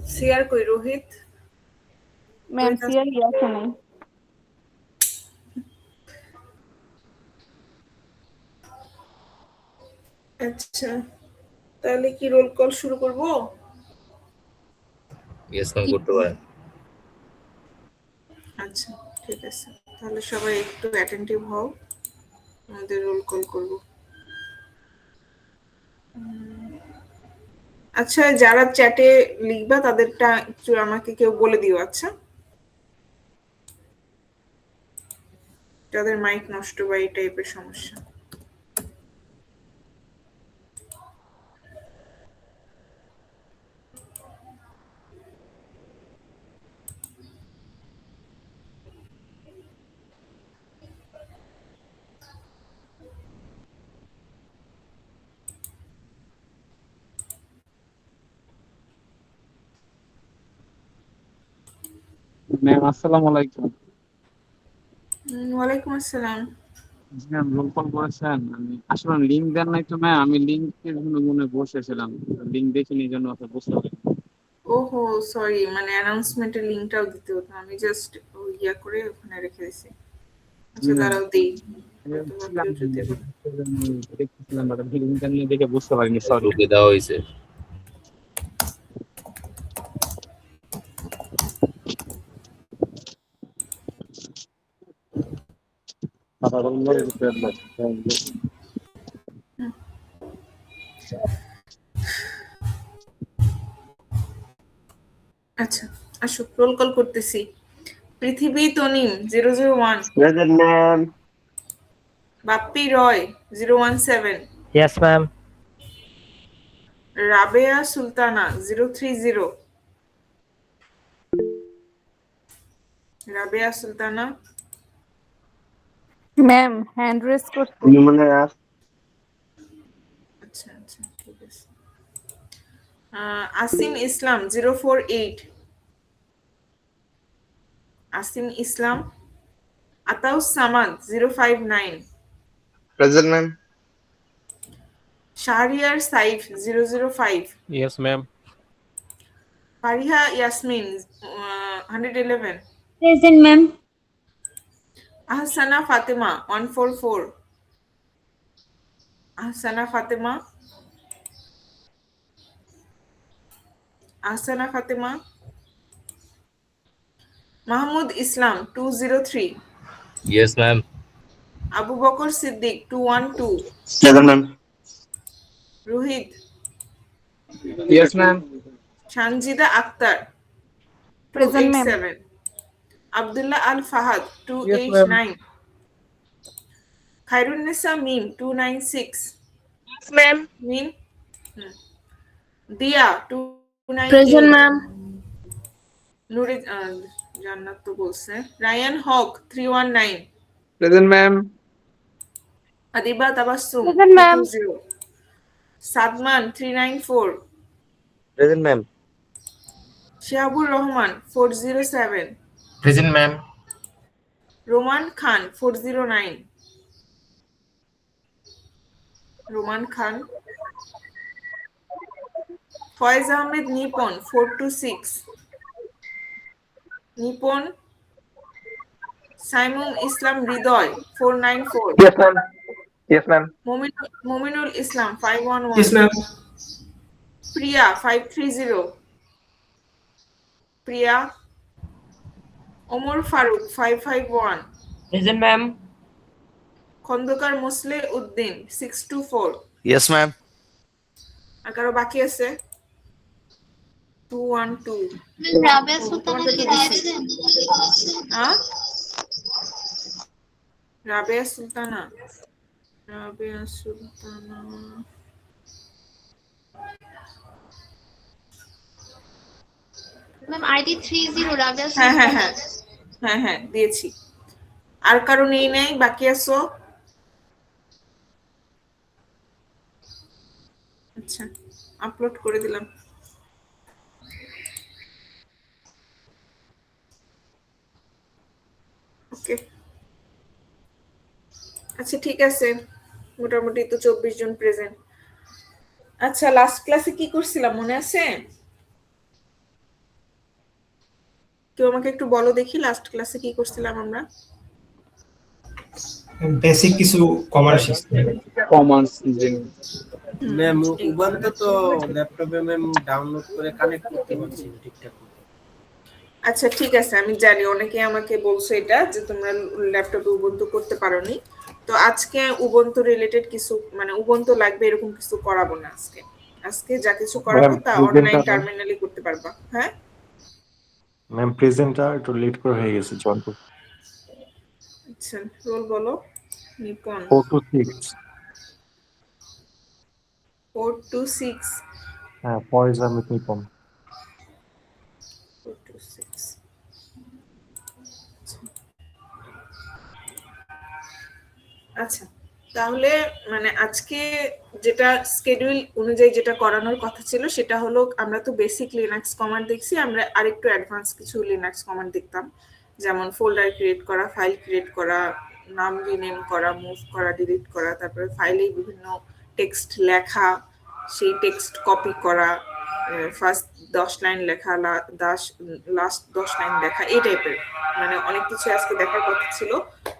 সিয়ার কই রোহিত? ম্যাম সিয়ার আছে নাই। আচ্ছা, তাহলে কি রোল কল শুরু করব? ইয়েস ম্যাম, করতে পারেন। আচ্ছা ঠিক আছে, তাহলে সবাই একটু অ্যাটেন্টিভ হও, আমাদের রোল কল করব। আচ্ছা, যারা চ্যাটে লিখবা তাদেরটা একটু আমাকে কেউ বলে দিও। আচ্ছা, যাদের মাইক নষ্ট বা এই টাইপের সমস্যা। ম্যাম আসসালামু আলাইকুম। ওয়ালাইকুম আসসালাম। ম্যাম রোল কল করেছেন? আমি আসলে লিঙ্ক দেন নাই তো ম্যাম, আমি লিঙ্কের জন্য মনে বসেছিলাম, লিঙ্ক দেখিনি এই জন্য আপনার বুঝতে পারি। ওহো সরি, মানে অ্যানাউন্সমেন্টের লিংকটাও দিতে হতো, আমি জাস্ট ইয়া করে ওখানে রেখে দিয়েছি। আচ্ছা দাঁড়াও দেই, হয়তো বা কেউ যদি আবার- দেখতেছিলাম বাট আমি লিঙ্কটা নিয়ে দেখে বুঝতে পারিনি, সরি। গ্রুপে দেওয়া হয়েছে। আচ্ছা আসো, রোল কল করতেছি। Prithibi Tanim 001, Present, ma'am. Bappi Roy 017, Yes, ma'am. Rabeya Sultana 030, Rabeya Sultana. Ma'am hand raise করতে। You want to ask? আচ্ছা আচ্ছা ঠিক আছে। Asim Islam 048, Asim Islam. Ataus Samad 059, Present, ma'am. Shahriar Saif 005, Yes, ma'am. Fariha Yasmin 111, Present, ma'am. Ahsana Fatema 144, Ahsana Fatema, Ahsana Fatema. Mahmud Islam 203, yes ma'am. Abu Bakar Siddique 212, Present, ma'am. Rohit, yes ma'am. Sanjida Akter present ma'am. 287, Abdullah Al Fahad Yes, ma'am. 289, Khairunnesa Mim 296, Yes, ma'am. Mim Diya 298, Present, ma'am. Nure Jannat তো বলছে। Rayan Haque 319, present ma'am. Adiba Tabassum Present, ma'am. 220, Sadman 394, Present, ma'am. Shihabur Rahman 407, Present, ma'am. Roman Khan 409, Roman Khan. Foyez Ahmed Nipon 426, Nipon. Saimum Islam Hridoy 494, Yes, ma'am. Yes, ma'am. Mominul Islam 511, Yes, ma'am. Priya 530, প্রিয়া। Omar Faruk 551, Present, ma'am. Khandakar Mosle Uddin 624। Yes, ma'am. আর কারো বাকি আছে? 212। রাবেয়া সুলতানা কি দিয়েছে? Rabeya Sultana, Rabeya Sultana ma'am ID 30 Rabeya হ্যাঁ হ্যাঁ সুলতানা। হ্যাঁ হ্যাঁ হ্যাঁ দিয়েছি। আর কারো নেই নাই বাকি আছো? আচ্ছা আপলোড করে দিলাম। ওকে আচ্ছা ঠিক আছে, মোটামুটি তো 24 জন প্রেজেন্ট। আচ্ছা, লাস্ট ক্লাসে কি করছিলাম মনে আছে? কেউ আমাকে একটু বলো দেখি, লাস্ট ক্লাসে কি করছিলাম আমরা? বেসিক কিছু কমান্ড শিখছি। কমান্ডস ম্যাম উবুন্টু তো ল্যাপটপে ম্যাম ডাউনলোড করে কানেক্ট করতে পারছি না ঠিকঠাক। আচ্ছা ঠিক আছে, আমি জানি অনেকে আমাকে বলছো এটা যে তোমরা ল্যাপটপে উবুন্টু করতে পারোনি। তো আজকে উবুন্টু রিলেটেড কিছু মানে উবুন্টু লাগবে এরকম কিছু করাবো না আজকে। আজকে যা কিছু করাবো তা অনলাইন টার্মিনালে করতে পারবা। হ্যাঁ ম্যাম প্রেজেন্টটা একটু লেট করে হয়ে গেছে জয়েন করতে। আচ্ছা, রোল বলো। নিপন 4 to 6। 4 to 6। হ্যাঁ, ফয়জা মিত নিপন। 4 to 6। আচ্ছা, তাহলে মানে আজকে যেটা শিডিউল অনুযায়ী যেটা করানোর কথা ছিল সেটা হলো, আমরা তো বেসিক লিনাক্স কমান্ড দেখছি, আমরা আরেকটু অ্যাডভান্স কিছু লিনাক্স কমান্ড দেখতাম, যেমন ফোল্ডার ক্রিয়েট করা, ফাইল ক্রিয়েট করা, নাম রিনেম করা, মুভ করা, ডিলিট করা, তারপরে ফাইলে বিভিন্ন টেক্সট লেখা, সেই টেক্সট কপি করা, ফার্স্ট 10 লাইন লেখা, লাস্ট 10 লাইন লেখা, এই টাইপের মানে অনেক কিছু আজকে দেখার কথা ছিল।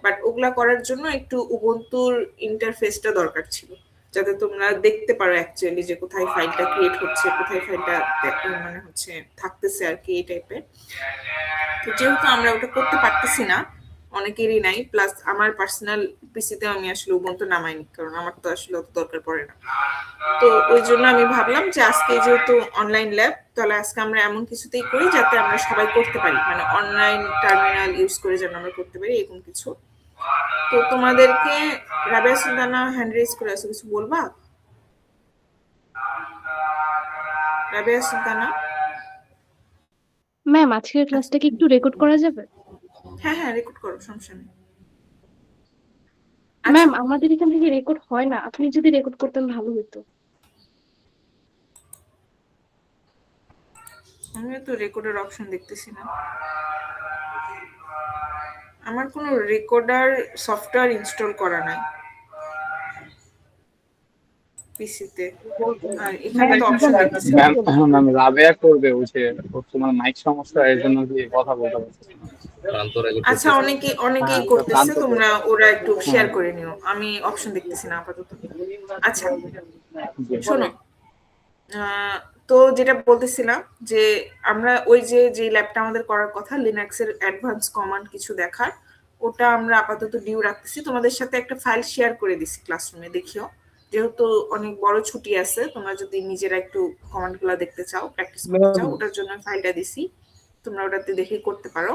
বাট ওগুলা করার জন্য একটু উবুন্টুর ইন্টারফেসটা দরকার ছিল, যাতে তোমরা দেখতে পারো অ্যাকচুয়ালি যে কোথায় ফাইলটা ক্রিয়েট হচ্ছে, কোথায় ফাইলটা মানে হচ্ছে থাকতেছে আর কি, এই টাইপের। তো যেহেতু আমরা ওটা করতে পারতেছি না, অনেকেরই নাই, প্লাস আমার পার্সোনাল পিসিতে আমি আসলে উবুন্টু নামাইনি, কারণ আমার তো আসলে অত দরকার পড়ে না। তো ওই জন্য আমি ভাবলাম যে আজকে যেহেতু অনলাইন ল্যাব, তাহলে আজকে আমরা এমন কিছুতেই করি যাতে আমরা সবাই করতে পারি, মানে অনলাইন টার্মিনাল ইউজ করে যেন আমরা করতে পারি এরকম কিছু। তো তোমাদেরকে রাবেয়া সুলতানা হ্যান্ড রেজ করে আছে, কিছু বলবা? রাবেয়া সুলতানা। ম্যাম আজকের ক্লাসটা কি একটু রেকর্ড করা যাবে? হ্যাঁ হ্যাঁ, রেকর্ড করো, সমস্যা নেই। ম্যাম আমাদের এখান থেকে রেকর্ড হয় না, আপনি যদি রেকর্ড করতেন ভালো হতো। আমি তো রেকর্ডের অপশন দেখতেছি না, আমার কোনো রেকর্ডার সফটওয়্যার ইনস্টল করা নাই পিসিতে, আর এখানে তো অপশন দেখতেছি না। ম্যাম রাবেয়া করবে, ওই যে তোমার মাইক সমস্যা, এর জন্য কি কথা বলতে পারছি না। আচ্ছা, অনেকেই করতেছে, তোমরা ওরা একটু শেয়ার করে নিও, আমি অপশন দেখতেছি না আপাতত। আচ্ছা শোনো, তো যেটা বলতেছিলাম যে আমরা ওই যে ল্যাবটা আমাদের করার কথা লিনাক্সের অ্যাডভান্স কমান্ড কিছু দেখার, ওটা আমরা আপাতত ডিউ রাখতেছি। তোমাদের সাথে একটা ফাইল শেয়ার করে দিছি ক্লাসরুমে, দেখিও। যেহেতু অনেক বড় ছুটি আছে, তোমরা যদি নিজেরা একটু কমান্ডগুলো দেখতে চাও, প্র্যাকটিস করতে চাও, ওটার জন্য ফাইলটা দিছি, তোমরা ওটাতে দেখে করতে পারো।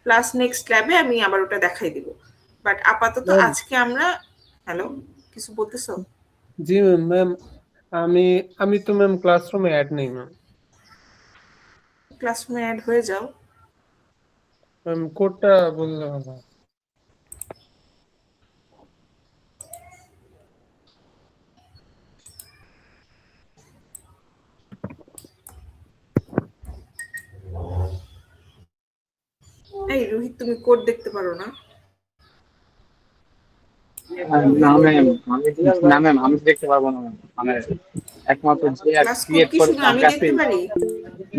প্লাস নেক্সট ল্যাবে আমি আবার ওটা দেখাই দিব। বাট আপাতত আজকে আমরা, হ্যালো কিছু বলতেছো? জি ম্যাম, আমি তো ম্যাম ক্লাসরুমে অ্যাড নেই ম্যাম। ক্লাসরুমে অ্যাড হয়ে যাও ম্যাম, কোডটা বললে ভালো। এই রোহিত, তুমি কোড দেখতে পারো না? না ম্যাম আমি দেখতে পারবো না ম্যাম, মানে একমাত্র যে ক্রিয়েট করে আমি দেখতে পারি।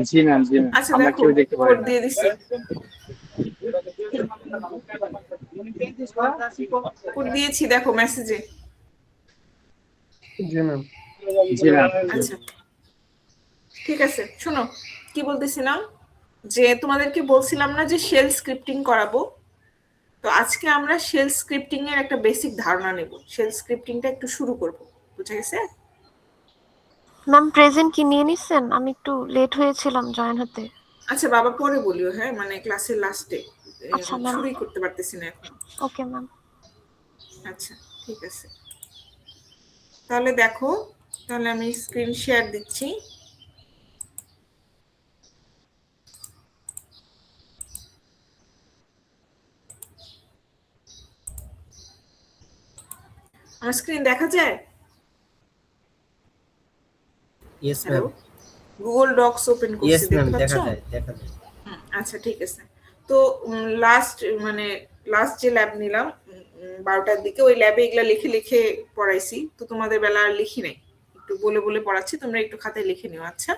জি ম্যাম আচ্ছা আমরা দেখো, কেউ দেখতে পারি কোড না। দিয়ে দিছি, কোড দিয়েছি, দেখো মেসেজে। জি ম্যাম। আচ্ছা ঠিক আছে, শোনো কি বলতেছিলাম, যে তোমাদেরকে বলছিলাম না যে শেল স্ক্রিপ্টিং করাবো। তো আজকে আমরা শেল স্ক্রিপ্টিং এর একটা বেসিক ধারণা নেব, শেল স্ক্রিপ্টিংটা একটু শুরু করব, বুঝা গেছে? ম্যাম প্রেজেন্ট কি নিয়ে নিছেন? আমি একটু লেট হয়েছিলাম জয়েন হতে। আচ্ছা বাবা, পরে বলিও, হ্যাঁ মানে ক্লাসের লাস্টে, আচ্ছা ম্যাম, শুরুই করতে পারতেছি না এখন। Okay ma'am. আচ্ছা ঠিক আছে, তাহলে দেখো, তাহলে আমি স্ক্রিন শেয়ার দিচ্ছি। আমার স্ক্রিন দেখা যায়? Yes ma'am. Google Docs open করছি, ইয়েস ম্যাম, দেখতে দেখা পাচ্ছো? যায় দেখা যায়। আচ্ছা ঠিক আছে। তো লাস্ট যে ল্যাব নিলাম 12টার দিকে, ওই ল্যাবে এগুলা লিখে লিখে পড়াইছি, তো তোমাদের বেলা আর লিখি নাই, একটু বলে বলে পড়াচ্ছি, তোমরা একটু খাতায় লিখে নিও। আচ্ছা,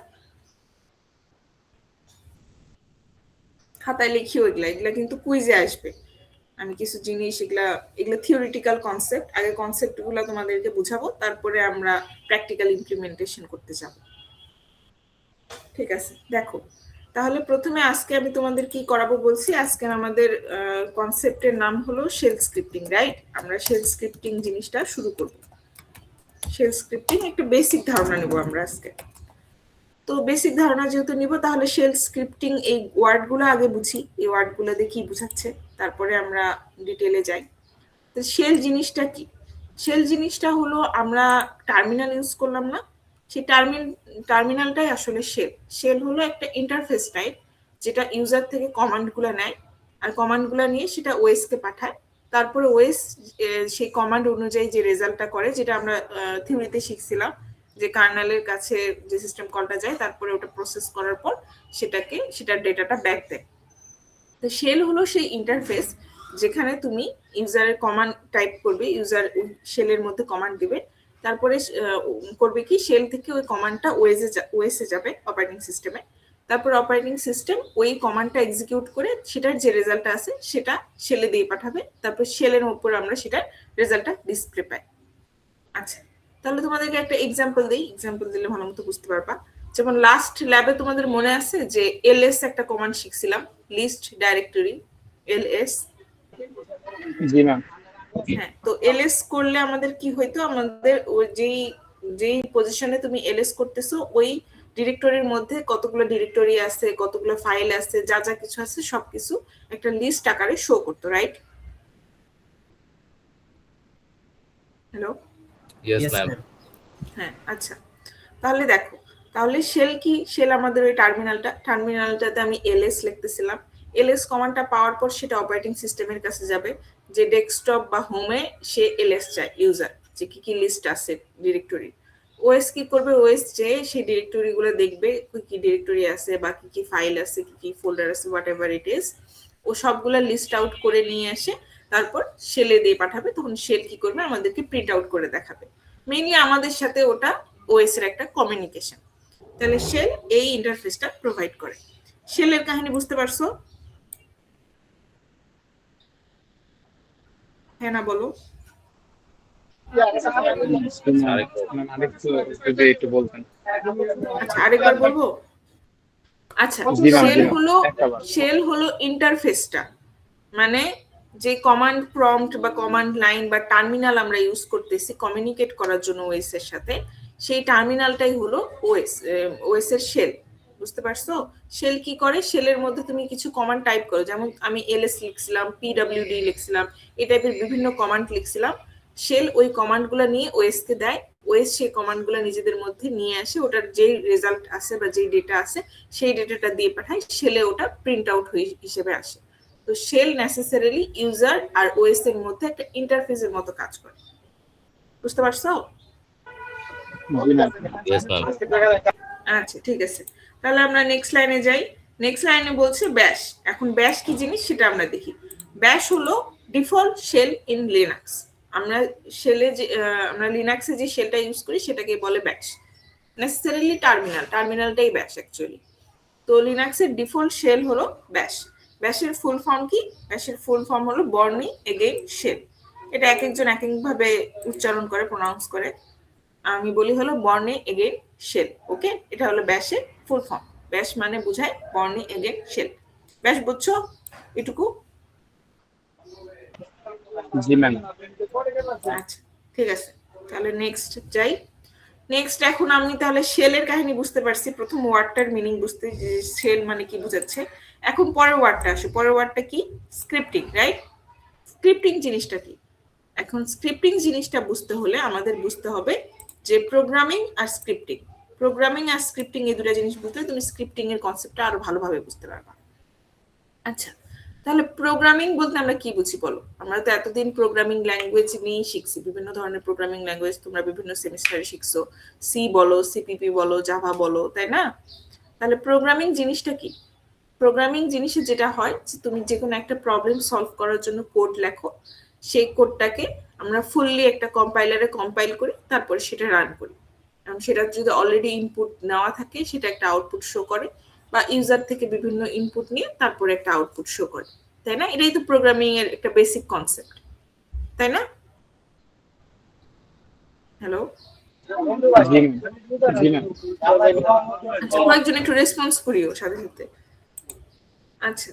খাতায় লিখিও এগুলা কিন্তু কুইজে আসবে। আমি কিছু জিনিস এগুলা থিওরিটিক্যাল কনসেপ্ট, আগে কনসেপ্টগুলো তোমাদেরকে বুঝাবো, তারপরে আমরা প্র্যাকটিক্যাল ইমপ্লিমেন্টেশন করতে যাব। ঠিক আছে, দেখো তাহলে প্রথমে আজকে আমি তোমাদের কি করাবো বলছি। আজকে আমাদের কনসেপ্টের নাম হলো শেল স্ক্রিপ্টিং, রাইট? আমরা শেল স্ক্রিপ্টিং জিনিসটা শুরু করব। শেল স্ক্রিপ্টিং একটা বেসিক ধারণা নেব আমরা আজকে। তো বেসিক ধারণা যেহেতু নিব, তাহলে শেল স্ক্রিপ্টিং এই ওয়ার্ডগুলো আগে বুঝি, এই ওয়ার্ডগুলো দিয়ে কি বোঝাচ্ছে, তারপরে আমরা ডিটেলে যাই। তো শেল জিনিসটা কি? শেল জিনিসটা হলো, আমরা টার্মিনাল ইউজ করলাম না, সেই টার্মিনালটাই আসলে শেল। শেল হলো একটা ইন্টারফেস টাইপ, যেটা ইউজার থেকে কমান্ডগুলো নেয়, আর কমান্ডগুলো নিয়ে সেটা ওএস কে পাঠায়। তারপরে ওএস সেই কমান্ড অনুযায়ী যে রেজাল্টটা করে, যেটা আমরা থিওরিতে শিখছিলাম, যে কার্নেলের কাছে যে সিস্টেম কলটা যায়, তারপরে ওটা প্রসেস করার পর সেটার ডেটাটা ব্যাক দেয়। তো শেল হলো সেই ইন্টারফেস যেখানে তুমি ইউজারের কমান্ড টাইপ করবে, ইউজার শেলের মধ্যে কমান্ড দিবে, তারপরে করবে কি, শেল থেকে ওই কমান্ডটা ওএসে যাবে, অপারেটিং সিস্টেমে। তারপর অপারেটিং সিস্টেম ওই কমান্ডটা এক্সিকিউট করে সেটার যে রেজাল্টটা আছে সেটা শেলে দিয়ে পাঠাবে, তারপর শেলের উপর আমরা সেটার রেজাল্টটা ডিসপ্লে পাই। আচ্ছা, তাহলে তোমাদেরকে একটা এক্সাম্পল দিই, এক্সাম্পল দিলে ভালো মতো বুঝতে পারবা। যেমন লাস্ট ল্যাবে তোমাদের মনে আছে যে এলএস একটা কমান্ড শিখছিলাম, লিস্ট ডাইরেক্টরি, এলএস। জি ম্যাম। হ্যাঁ, তো এলএস করলে আমাদের কি হইতো, আমাদের ওই যেই পজিশনে তুমি এলএস করতেছো ওই ডিরেক্টরির মধ্যে কতগুলো ডিরেক্টরি আছে, কতগুলো ফাইল আছে, যা যা কিছু আছে সবকিছু একটা লিস্ট আকারে শো করতো, রাইট? Hello, Yes, ma'am. হ্যাঁ। আচ্ছা, তাহলে দেখো, তাহলে শেল কি? শেল আমাদের ওই টার্মিনালটাতে আমি এলএস লিখতেছিলাম। এলএস কমান্ডটা পাওয়ার পর সেটা অপারেটিং সিস্টেমের কাছে যাবে, যে ডেস্কটপ বা হোমে সে এলএস চায় ইউজার, যে কি কি লিস্ট আছে ডিরেক্টরি। ওএস কি করবে, ওএস যে সেই ডিরেক্টরি গুলো দেখবে, কি কি ডিরেক্টরি আছে বা কি কি ফাইল আছে, কি কি ফোল্ডার আছে, হোয়াট এভার ইট ইজ, ও সবগুলা লিস্ট আউট করে নিয়ে এসে তারপর শেলে দিয়ে পাঠাবে। তখন শেল কি করবে, আমাদেরকে প্রিন্ট আউট করে দেখাবে। মেইনলি আমাদের সাথে ওটা ওএস এর একটা কমিউনিকেশন। তাহলে শেল এই ইন্টারফেসটা প্রোভাইড করে। শেলের কাহিনী বুঝতে পারছো? হ্যাঁ না বলো। একটু বলতেন। আচ্ছা, আরেকবার বলবো। আচ্ছা, শেল হলো ইন্টারফেসটা, মানে যে কমান্ড প্রম্পট বা কমান্ড লাইন বা টার্মিনাল আমরা ইউজ করতেছি কমিউনিকেট করার জন্য ওএস এর সাথে, সেই টার্মিনালটাই হলো ওএস এর শেল। বুঝতে পারছো? শেল কি করে, শেলের মধ্যে তুমি কিছু কমান্ড টাইপ করো, যেমন আমি এলএস লিখছিলাম, পিডব্লিউডি লিখছিলাম, এই টাইপের বিভিন্ন কমান্ড লিখছিলাম। শেল ওই কমান্ডগুলো নিয়ে ওএস কে দেয়, ওএস সেই কমান্ডগুলো নিজেদের মধ্যে নিয়ে আসে, ওটার যেই রেজাল্ট আছে বা যেই ডেটা আছে সেই ডেটাটা দিয়ে পাঠায়, শেলে ওটা প্রিন্ট আউট হিসেবে আসে। তো শেল নেসেসারিলি ইউজার আর ওএস এর মধ্যে একটা ইন্টারফেসের মতো কাজ করে। বুঝতে পারছো? Yes, ma'am. আচ্ছা, ঠিক আছে, তাহলে আমরা নেক্সট লাইনে যাই। নেক্সট লাইনে বলছে ব্যাশ। এখন ব্যাশ কি জিনিস সেটা আমরা দেখি। ব্যাশ হলো ডিফল্ট শেল ইন লিনাক্স। আমরা লিনাক্সে যে শেলটা ইউজ করি সেটাকে বলে ব্যাশ। নেসেসারিলি টার্মিনালটাই ব্যাশ অ্যাকচুয়ালি। তো লিনাক্সের ডিফল্ট শেল হলো ব্যাশ। ব্যাশের ফুল ফর্ম কি? ব্যাশের ফুল ফর্ম হলো বর্নি এগেইন শেল। এটা এক একজন এক একভাবে উচ্চারণ করে, প্রনাউন্স করে। আমি বলি হলো বর্নি এগেইন শেল। ওকে, এটা হলো ব্যাশের ফুল ফর্ম। ব্যাশ মানে বোঝায় বর্নি এগেইন শেল। ব্যাশ বুঝছো এটুকু? জি ম্যাম। আচ্ছা, ঠিক আছে, তাহলে নেক্সট যাই। নেক্সট এখন আমি তাহলে শেলের কাহিনী বুঝতে পারছি, প্রথম ওয়ার্ডটার মিনিং বুঝতে, যে শেল মানে কি বোঝাচ্ছে। এখন পরের ওয়ার্ডটা আসে। পরের ওয়ার্ডটা কি? Scripting, right? স্ক্রিপ্টিং জিনিসটা কি? এখন স্ক্রিপ্টিং জিনিসটা বুঝতে হলে আমাদের বুঝতে হবে যে প্রোগ্রামিং আর স্ক্রিপ্টিং। প্রোগ্রামিং আর স্ক্রিপ্টিং এই দুটো জিনিস বুঝলে তুমি স্ক্রিপ্টিং এর কনসেপ্টটা আরো ভালোভাবে বুঝতে পারবা। আচ্ছা, তাহলে প্রোগ্রামিং বলতে আমরা কি বুঝি বলো? আমরা তো এতদিন প্রোগ্রামিং ল্যাঙ্গুয়েজ নিয়ে শিখছি, বিভিন্ন ধরনের প্রোগ্রামিং ল্যাঙ্গুয়েজ তোমরা বিভিন্ন সেমিস্টারে শিখছো, সি বলো, সিপিপি বলো, জাভা বলো, তাই না? তাহলে প্রোগ্রামিং জিনিসটা কি? প্রোগ্রামিং জিনিসে যেটা হয় যে তুমি যে কোনো একটা প্রবলেম সলভ করার জন্য কোড লেখো, সেই কোডটাকে আমরা ফুললি একটা কম্পাইলারে কম্পাইল করি, তারপরে সেটা রান করি। সেটা যদি অলরেডি ইনপুট নেওয়া থাকে সেটা একটা আউটপুট শো করে, বা ইউজার থেকে বিভিন্ন ইনপুট নিয়ে তারপরে একটা আউটপুট শো করে, তাই না? এটাই তো প্রোগ্রামিং এর একটা বেসিক কনসেপ্ট, তাই না? হ্যালো, আচ্ছা কয়েকজন একটু রেসপন্স করিও সাথে সাথে। আচ্ছা,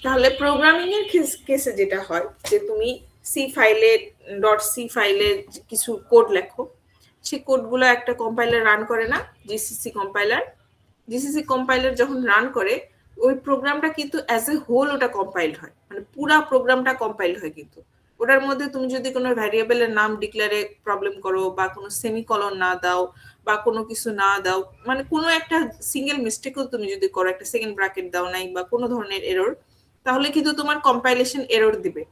তাহলে প্রোগ্রামিং এর কেসে যেটা হয় যে তুমি সি ফাইলে .c ফাইলে কিছু কোড লেখো, সেই কোডগুলো একটা কম্পাইলার রান করে না, জিসিসি কম্পাইলার যখন রান করে ওই প্রোগ্রামটা কিন্তু অ্যাজ এ হোল ওটা কম্পাইলড হয়, মানে পুরা প্রোগ্রামটা কম্পাইলড হয়। কিন্তু ওটার মধ্যে তুমি যদি কোনো ভ্যারিয়েবলের নাম ডিক্লেয়ারে প্রবলেম করো, বা কোনো সেমিকলন না দাও, বা কোনো কিছু না দাও, মানে কোনো একটা সিঙ্গেল মিস্টেকও তুমি যদি করো, একটা সেকেন্ড ব্র্যাকেট দাও নাই বা কোনো ধরনের এরর, তাহলে কিন্তু তোমার কম্পাইলেশন এরর দিবে।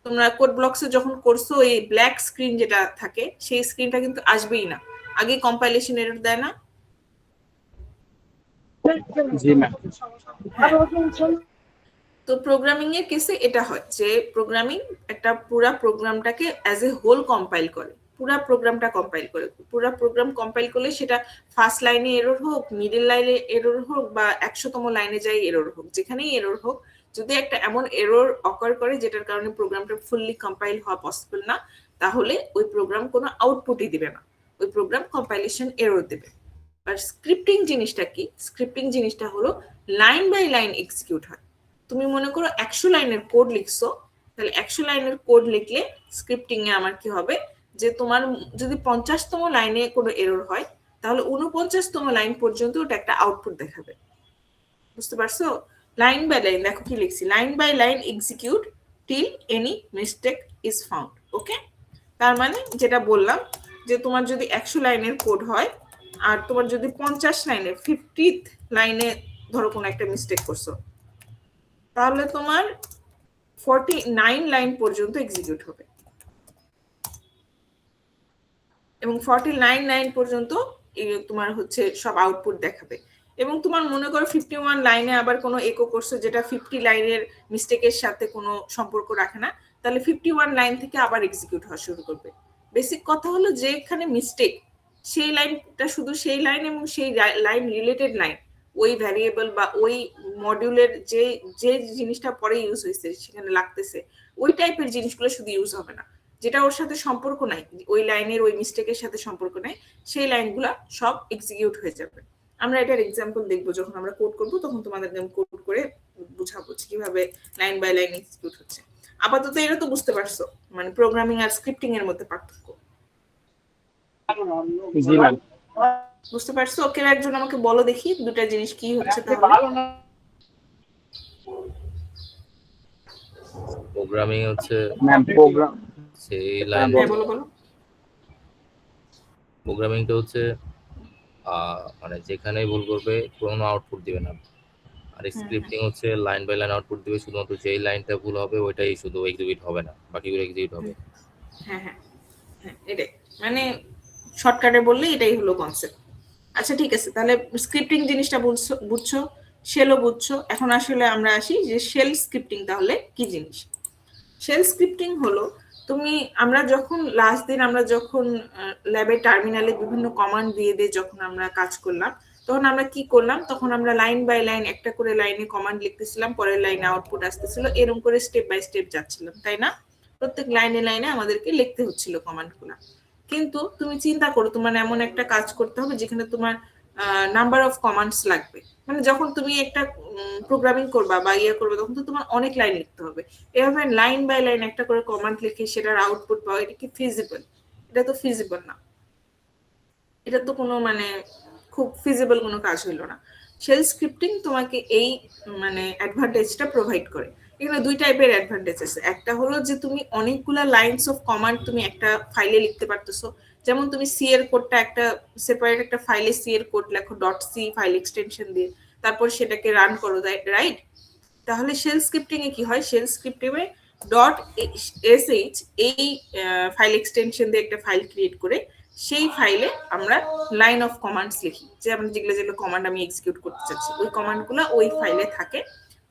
তোমরা কোড ব্লকসে যখন করছো এই ব্ল্যাক স্ক্রিন যেটা থাকে সেই স্ক্রিনটা কিন্তু আসবেই না, আগে কম্পাইলেশন এরর দেয় না? জি ম্যাম। তো প্রোগ্রামিং এর কেসে এটা হয় যে প্রোগ্রামিং একটা পুরা প্রোগ্রামটাকে অ্যাজ এ হোল কম্পাইল করে, পুরা প্রোগ্রামটা কম্পাইল করে। পুরা প্রোগ্রাম কম্পাইল করলে সেটা ফার্স্ট লাইনে এরর হোক, মিডল লাইনে এরর হোক, বা 100তম লাইনে যাই এরর হোক, যেখানেই এরর হোক, যদি একটা এমন এরর অকার করে যেটার কারণে প্রোগ্রামটা ফুললি কম্পাইল হওয়া পসিবল না, তাহলে ওই প্রোগ্রাম কোনো আউটপুটই দিবে না, ওই প্রোগ্রাম কম্পাইলেশন এরর দেবে। আর স্ক্রিপ্টিং জিনিসটা কি? স্ক্রিপ্টিং জিনিসটা হলো লাইন বাই লাইন এক্সিকিউট হয়। তুমি মনে করো 100 লাইনের কোড লিখছো, তাহলে 100 লাইনের কোড লিখলে স্ক্রিপ্টিং এ আমার কি হবে যে তোমার যদি 50তম লাইনে কোনো এরর হয় তাহলে 49তম লাইন পর্যন্ত ওটা একটা আউটপুট দেখাবে। বুঝতে পারছো? লাইন বাই লাইন, দেখো কি লিখছি, line by line execute till any mistake is found. Okay, তার মানে যেটা বললাম যে তোমার যদি 100 লাইনের কোড হয় আর তোমার যদি 50 লাইনে 50th লাইনে ধরো কোনো একটা মিস্টেক করছো, তাহলে তোমার 49 লাইন পর্যন্ত এক্সিকিউট হবে, এবং 49 লাইন পর্যন্ত তোমার হচ্ছে সব আউটপুট দেখাবে। এবং তোমার মনে করো 51 লাইনে আবার কোনো একো করছো যেটা 50 লাইনের মিস্টেকের সাথে কোনো সম্পর্ক রাখে না, তাহলে 51 লাইন থেকে আবার এক্সিকিউট হওয়া শুরু করবে। বেসিক কথা হলো যে এখানে মিস্টেক সেই লাইনটা শুধু সেই লাইন এবং সেই লাইন রিলেটেড লাইন, ওই ভ্যারিয়েবল বা ওই মডিউলের যে যে জিনিসটা পরে ইউজ হয়েছে সেখানে লাগতেছে ওই টাইপের জিনিসগুলো শুধু ইউজ হবে না, যেটা ওর সাথে সম্পর্ক নাই, ওই লাইনের ওই মিস্টেকের সাথে সম্পর্ক নাই, সেই লাইনগুলা সব এক্সিকিউট হয়ে যাবে। আমরা এটার এক্সাম্পল দেখবো যখন আমরা কোড করবো, তখন তোমাদের কোড করে বুঝাবো কিভাবে লাইন বাই লাইন এক্সিকিউট হচ্ছে। আপাতত এটা তো বুঝতে পারছো মানে প্রোগ্রামিং আর স্ক্রিপ্টিং এর মধ্যে পার্থক্য বুঝতে পারছো? ওকে, একজন আমাকে বলো দেখি দুটা জিনিস কি হচ্ছে তাহলে। প্রোগ্রামিং হচ্ছে ম্যাম প্রোগ্রাম সেই লাইন, বলো বলো। প্রোগ্রামিংটা হচ্ছে মানে যেখানেই ভুল করবে কোনো আউটপুট দিবে না। আর স্ক্রিপ্টিং হচ্ছে লাইন বাই লাইন আউটপুট দিবে, শুধুমাত্র যেই লাইনটা ভুল হবে ওইটাই শুধু এক্সিকিউট হবে না, বাকিগুলো এক্সিকিউট হবে। হ্যাঁ হ্যাঁ হ্যাঁ, এটাই মানে শর্টকাটে বললে এটাই হলো কনসেপ্ট। আচ্ছা ঠিক আছে, তাহলে স্ক্রিপ্টিং জিনিসটা বুঝছো, শেলও বুঝছো। এখন আসলে আমরা আসি যে শেল স্ক্রিপ্টিং তাহলে কি জিনিস। শেল স্ক্রিপ্টিং হলো আমরা যখন লাস্ট দিন আমরা যখন ল্যাবে টার্মিনালে বিভিন্ন কমান্ড দিয়ে যখন আমরা কাজ করলাম, তখন আমরা কি করলাম, তখন আমরা লাইন বাই লাইন একটা করে লাইনে কমান্ড লিখতেছিলাম, পরের লাইনে আউটপুট আসতেছিল, এরকম করে স্টেপ বাই স্টেপ যাচ্ছিলাম, তাই না? প্রত্যেক লাইনে লাইনে আমাদেরকে লিখতে হচ্ছিল কমান্ডগুলো। কিন্তু তুমি চিন্তা করো তোমার এমন একটা কাজ করতে হবে যেখানে তোমার নাম্বার অফ কমান্ডস লাগবে, মানে যখন তুমি একটা প্রোগ্রামিং করবা বা করবে তখন তো তোমার অনেক লাইন লিখতে হবে। এভাবে লাইন বাই লাইন একটা করে কমান্ড লিখে সেটার আউটপুট পাওয়া, এটা কি ফিজিবল? এটা তো ফিজিবল না, এটা তো কোনো মানে খুব ফিজিবল কোনো কাজ হইলো না। শেল স্ক্রিপ্টিং তোমাকে এই মানে অ্যাডভান্টেজটা প্রোভাইড করে। এখানে দুই টাইপের অ্যাডভান্টেজ আছে। একটা হলো যে তুমি অনেকগুলা লাইনস অফ কমান্ড তুমি একটা ফাইলে লিখতে পারতেছো, যেমন তুমি সি এর কোডটা একটা সেপারেট একটা ফাইলে সি এর কোড লেখো .c ফাইল এক্সটেনশন দিয়ে, তারপর সেটাকে রান করো, রাইট? তাহলে শেল স্ক্রিপ্টিং এ কি হয়, শেল স্ক্রিপ্টিং এ .sh এই ফাইল এক্সটেনশন দিয়ে একটা ফাইল ক্রিয়েট করে সেই ফাইলে আমরা লাইন অফ কমান্ডস লিখি, যে আমরা যেগুলো কমান্ড আমি এক্সিকিউট করতে চাচ্ছি ওই কমান্ডগুলো ওই ফাইলে থাকে।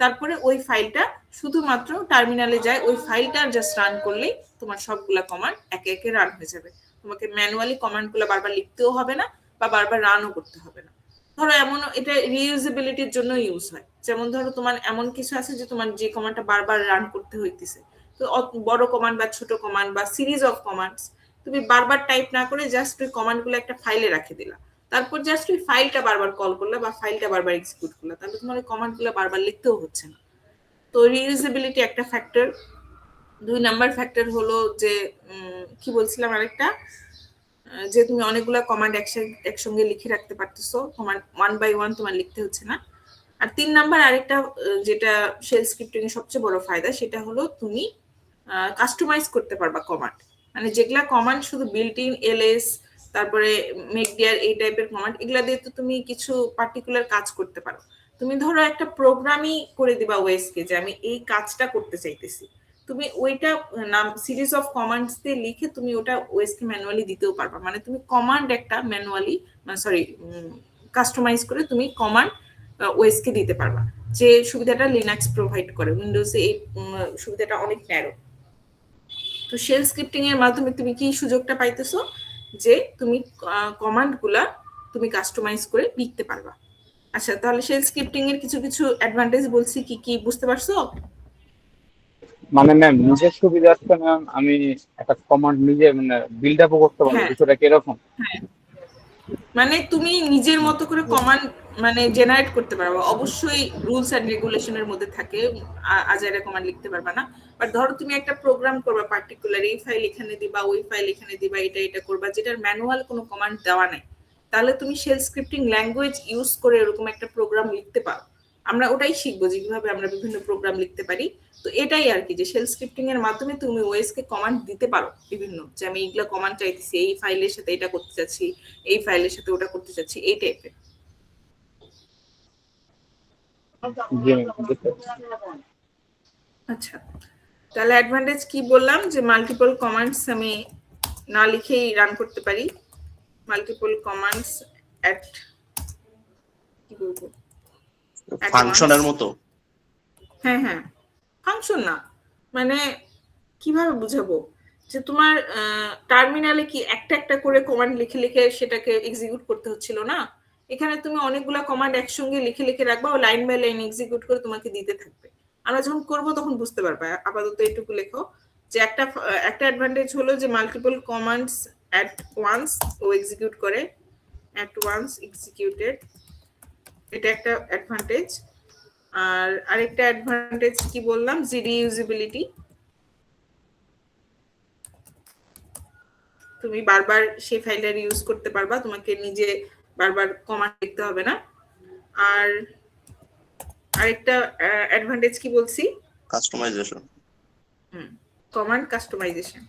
তারপরে ওই ফাইলটা শুধুমাত্র টার্মিনালে যায়, ওই ফাইলটা জাস্ট রান করলেই তোমার সবগুলা কমান্ড একে একে রান হয়ে যাবে। তোমাকে ম্যানুয়ালি কমান্ডগুলো বারবার লিখতেও হবে না, বা বারবার রানও করতে হবে না। ধরো এমন এটা রিইউজেবিলিটির জন্য ইউজ হয়, যেমন ধরো তোমার এমন কিছু আছে যে তোমার যে কমান্ডটা বারবার রান করতে হইতেছে, তো বড় কমান্ড বা ছোট কমান্ড বা সিরিজ অফ কমান্ডস তুমি বারবার টাইপ না করে জাস্ট ওই কমান্ডগুলো একটা ফাইলে রাখে দিলা, তারপর জাস্ট ওই ফাইলটা বারবার কল করলা বা ফাইলটা বারবার এক্সিকিউট করলা, তাহলে তোমার ওই কমান্ডগুলো বারবার লিখতেও হচ্ছে না। তো রিইউজেবিলিটি একটা ফ্যাক্টর। 2 নাম্বার ফ্যাক্টর হলো যে কি বলছিলাম আরেকটা, যে তুমি অনেকগুলা কমান্ড একসঙ্গে লিখে রাখতে পারতেছো, কমান্ড 1 বাই 1 তোমার লিখতে হচ্ছে না। আর 3 নাম্বার আরেকটা যেটা শেল স্ক্রিপ্টিং এর সবচেয়ে বড় ফায়দা, সেটা হলো তুমি কাস্টমাইজ করতে পারবা কমান্ড। মানে যেগুলা কমান্ড শুধু বিল্ট ইন এলএস তারপরে মেক ডিয়ার এই টাইপের কমান্ড, এগুলা দিয়ে তো তুমি কিছু পার্টিকুলার কাজ করতে পারো। তুমি ধরো একটা প্রোগ্রামই করে দিবা ওএসকে যে আমি এই কাজটা করতে চাইতেছি, তুমি ওইটা নাম সিরিজ অফ কমান্ডস দিয়ে লিখে তুমি ওটা ওএসকে ম্যানুয়ালি দিতেও পারবা। মানে তুমি কমান্ড একটা ম্যানুয়ালি কাস্টমাইজ করে তুমি কমান্ড ওএসকে দিতে পারবা, যে সুবিধাটা লিনাক্স প্রোভাইড করে। উইন্ডোজে এই সুবিধাটা অনেক ন্যারো। তো শেল স্ক্রিপ্টিং এর মাধ্যমে তুমি কি সুযোগটা পাইতেছো, যে তুমি কমান্ডগুলা তুমি কাস্টমাইজ করে লিখতে পারবা। আচ্ছা, তাহলে শেল স্ক্রিপ্টিং এর কিছু কিছু অ্যাডভান্টেজ বলছি, কি কি বুঝতে পারছো? মানে ম্যাম নিজের সুবিধার্থে ম্যাম আমি একটা কমান্ড নিজে মানে বিল্ড আপও করতে পারবো, বিষয়টা কিরকম? হ্যাঁ, মানে তুমি নিজের মতো করে কমান্ড মানে জেনারেট করতে পারবে। অবশ্যই রুলস এন্ড রেগুলেশনের মধ্যে থাকে, আজাইরা কমান্ড লিখতে পারবে না। বাট ধরো তুমি একটা প্রোগ্রাম করবা পার্টিকুলার, এই ফাইল এখানে দিবা, ওই ফাইল এখানে দিবা, এটা করবা, যেটার ম্যানুয়াল কোনো কমান্ড দেওয়া নাই, তাহলে তুমি শেল স্ক্রিপ্টিং ল্যাঙ্গুয়েজ ইউজ করে এরকম একটা প্রোগ্রাম লিখতে পারো। আমরা ওটাই শিখবো যে কিভাবে আমরা বিভিন্ন প্রোগ্রাম লিখতে পারি। তো এটাই আর কি, যে শেল স্ক্রিপ্টিং এর মাধ্যমে তুমি ওএস কে কমান্ড দিতে পারো বিভিন্ন, যে আমি এইগুলা কমান্ড চাইতেছি, এই ফাইলের সাথে এটা করতে চাচ্ছি, এই ফাইলের সাথে ওটা করতে চাচ্ছি, এই টাইপের। আচ্ছা, তাহলে অ্যাডভান্টেজ কি বললাম, যে মাল্টিপল কমান্ডস আমি না লিখেই রান করতে পারি। মাল্টিপল কমান্ডস এট কি বলবো, ফাংশনের মতো। হ্যাঁ হ্যাঁ, ফাংশন না, মানে কিভাবে বুঝাবো, যে তোমার টার্মিনালে কি একটা একটা করে কমান্ড লিখে লিখে সেটাকে এক্সিকিউট করতে হচ্ছিল না, এখানে তুমি অনেকগুলা কমান্ড একসঙ্গে লিখে লিখে রাখবা, ও লাইন বাই লাইন এক্সিকিউট করে তোমাকে দিতে থাকবে। আমরা যখন করবো তখন বুঝতে পারবা। আপাতত এটুকু লেখো যে একটা অ্যাডভান্টেজ হলো যে মাল্টিপল কমান্ডস অ্যাট ওয়ান্স ও এক্সিকিউট করে, অ্যাট ওয়ান্স এক্সিকিউটেড, এটা একটা অ্যাডভান্টেজ। আর আরেকটা অ্যাডভান্টেজ কি বললাম, যে রিইউজেবিলিটি, তুমি বারবার সেই ফাইলটা ইউজ করতে পারবা, তোমাকে নিজে বারবার কমান্ড লিখতে হবে না। আর আরেকটা অ্যাডভান্টেজ কি বলছি, কাস্টমাইজেশন। Command customisation.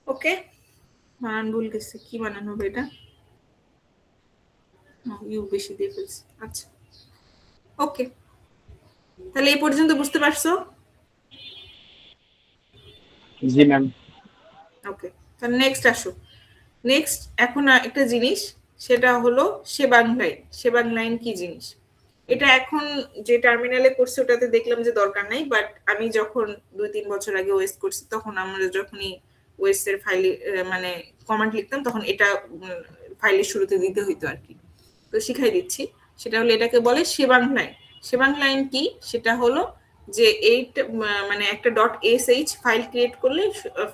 ওকে, বানান ভুল গেছে, কি বানানো হবে এটা, ইউ বেশি দিয়ে ফেলছি। আচ্ছা ওকে, তাহলে এই পর্যন্ত বুঝতে পারছো? জি ম্যাম। ওকে, তাহলে নেক্সট আসো। নেক্সট এখন একটা জিনিস, সেটা হলো শেবাং লাইন। শেবাং লাইন কি জিনিস, এটা এখন যে টার্মিনালে করছে ওটাতে দেখলাম যে দরকার নাই, বাট আমি যখন 2-3 বছর আগে ওএস করছি, তখন আমরা যখনই ওএস এর ফাইলে মানে কমান্ড লিখতাম, তখন এটা ফাইলের শুরুতে দিতে হইতো আর কি। তো শিখাই দিচ্ছি, সেটা হলো এটাকে বলে শেবাং লাইন। শেবাং লাইন কি, সেটা হলো যে এইটা মানে একটা .sh ফাইল ক্রিয়েট করলে